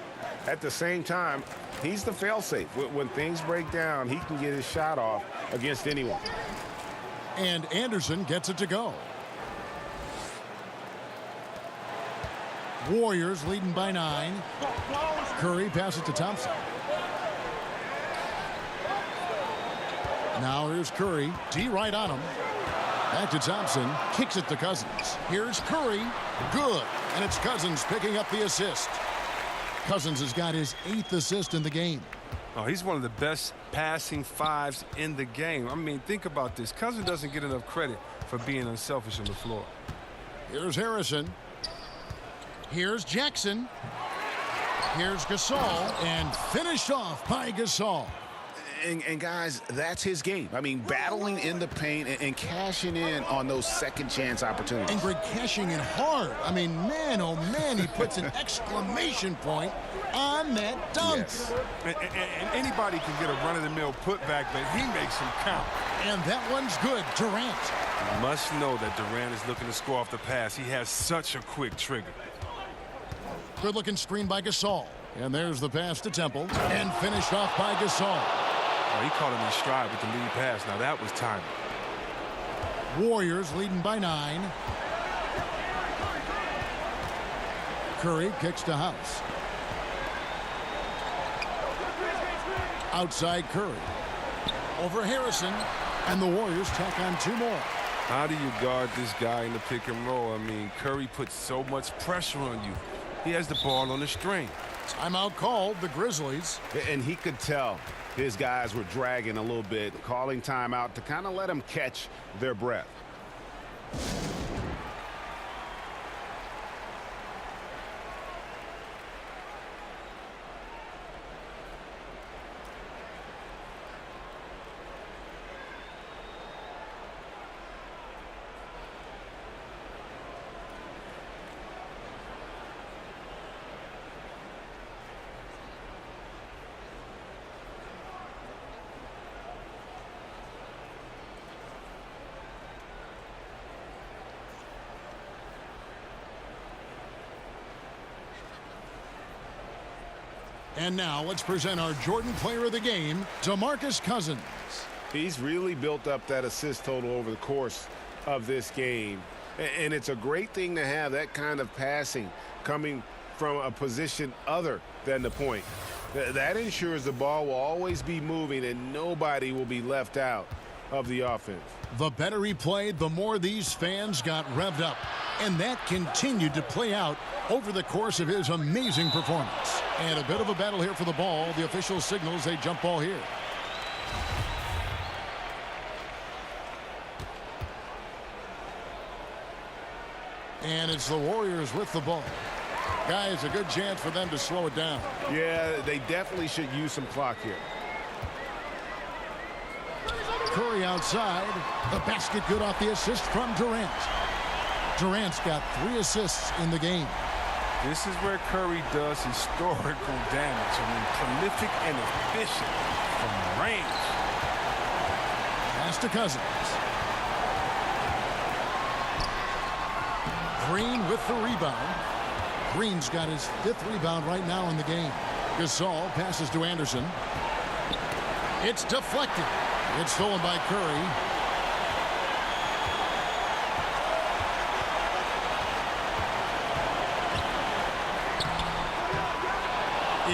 At the same time, he's the fail-safe. When things break down, he can get his shot off against anyone. And Anderson gets it to go. Warriors leading by 9. Curry passes to Thompson. Now here's Curry. D right on him. Back to Thompson. Kicks it to Cousins. Here's Curry. Good. And it's Cousins picking up the assist. Cousins has got his 8th assist in the game. Oh, he's one of the best passing fives in the game. I mean, think about this. Cousins doesn't get enough credit for being unselfish on the floor. Here's Harrison. Here's Jackson. Here's Gasol. And finished off by Gasol. And guys, that's his game. I mean, battling in the paint and cashing in on those second chance opportunities. And Greg cashing in hard. I mean, man, oh man, he puts an exclamation point on that dunk. Yes. And anybody can get a run-of-the-mill putback, but he makes them count. And that one's good. Durant. You must know that Durant is looking to score off the pass. He has such a quick trigger. Good-looking screen by Gasol. And there's the pass to Temple. And finished off by Gasol. Oh, he caught him in stride with the lead pass. Now that was timely. Warriors leading by 9. Curry kicks to House. Outside Curry. Over Harrison. And the Warriors tack on 2 more. How do you guard this guy in the pick and roll? I mean, Curry puts so much pressure on you. He has the ball on the string. Timeout called, the Grizzlies. And he could tell his guys were dragging a little bit, calling timeout to kind of let them catch their breath. And now let's present our Jordan Player of the Game, Demarcus Cousins. He's really built up that assist total over the course of this game. And it's a great thing to have that kind of passing coming from a position other than the point. That ensures the ball will always be moving and nobody will be left out of the offense. The better he played, the more these fans got revved up. And that continued to play out over the course of his amazing performance. And a bit of a battle here for the ball. The official signals a jump ball here. And it's the Warriors with the ball. Guys, a good chance for them to slow it down. Yeah, they definitely should use some clock here. Curry outside. The basket good off the assist from Durant. Durant's got 3 assists in the game. This is where Curry does historical damage. I mean, prolific and efficient from range. Pass to Cousins. Green with the rebound. Green's got his 5th rebound right now in the game. Gasol passes to Anderson. It's deflected. It's stolen by Curry.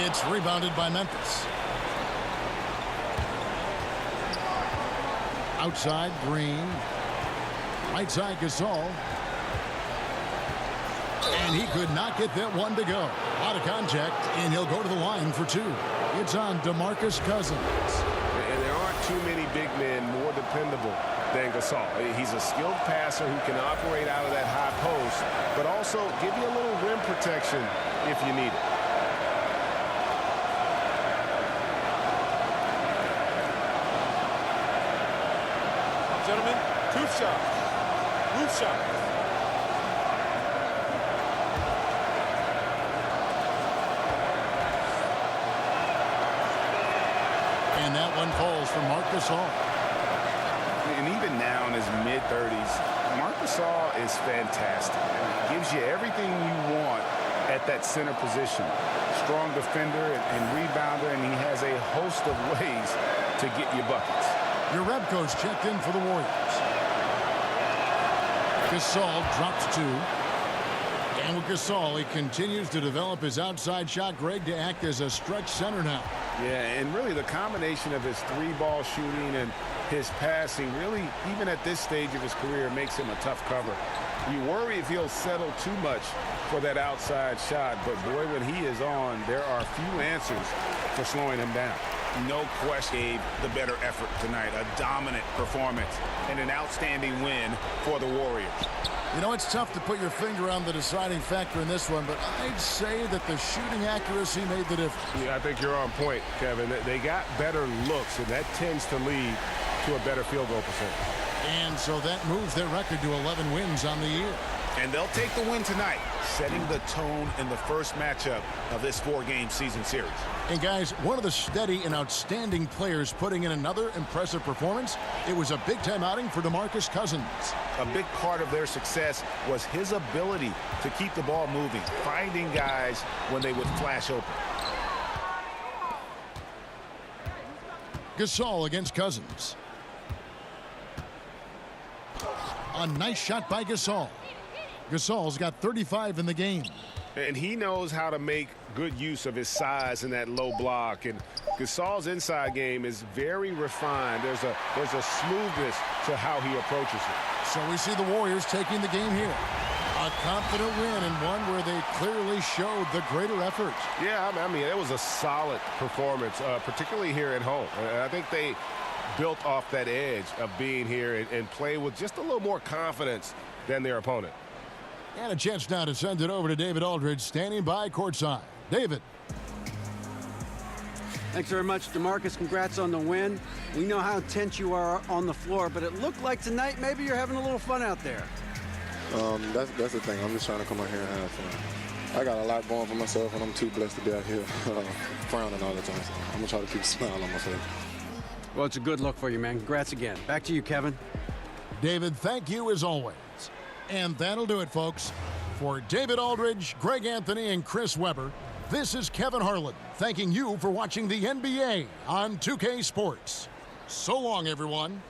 It's rebounded by Memphis. Outside, Green. Right side, Gasol. And he could not get that one to go. Out of contact, and he'll go to the line for 2. It's on Demarcus Cousins. And there aren't too many big men more dependable than Gasol. He's a skilled passer who can operate out of that high post, but also give you a little rim protection if you need it. Gentlemen, 2 shots. Roof shots. And that one falls for Marc Gasol. And even now in his mid-30s, Marc Gasol is fantastic. He gives you everything you want at that center position. Strong defender and rebounder, and he has a host of ways to get you buckets. Your Reb coach checked in for the Warriors. Gasol drops 2. And with Gasol, he continues to develop his outside shot, Greg, to act as a stretch center now. Yeah, and really the combination of his 3-ball shooting and his passing really, even at this stage of his career, makes him a tough cover. You worry if he'll settle too much for that outside shot, but boy, when he is on, there are few answers for slowing him down. No question, gave the better effort tonight. A dominant performance and an outstanding win for the Warriors. You know, it's tough to put your finger on the deciding factor in this one, but I'd say that the shooting accuracy made the difference. Yeah, I think you're on point, Kevin. They got better looks, and that tends to lead to a better field goal percentage. And so that moves their record to 11 wins on the year. And they'll take the win tonight, setting the tone in the first matchup of this 4-game season series. And guys, one of the steady and outstanding players putting in another impressive performance. It was a big-time outing for Demarcus Cousins. A big part of their success was his ability to keep the ball moving, finding guys when they would flash open. Gasol against Cousins. A nice shot by Gasol. Gasol's got 35 in the game. And he knows how to make good use of his size in that low block. And Gasol's inside game is very refined. There's a smoothness to how he approaches it. So we see the Warriors taking the game here. A confident win and one where they clearly showed the greater effort. Yeah, I mean, it was a solid performance, particularly here at home. I think they built off that edge of being here and play with just a little more confidence than their opponent. And a chance now to send it over to David Aldridge, standing by courtside. David. Thanks very much, Demarcus. Congrats on the win. We know how tense you are on the floor, but it looked like tonight maybe you're having a little fun out there. That's the thing. I'm just trying to come out here and have fun. I got a lot going for myself, and I'm too blessed to be out here frowning all the time. So I'm going to try to keep a smile on my face. Well, it's a good look for you, man. Congrats again. Back to you, Kevin. David, thank you as always. And that'll do it, folks. For David Aldridge, Greg Anthony, and Chris Webber, This is Kevin Harlan thanking you for watching the NBA on 2K Sports. So long, everyone.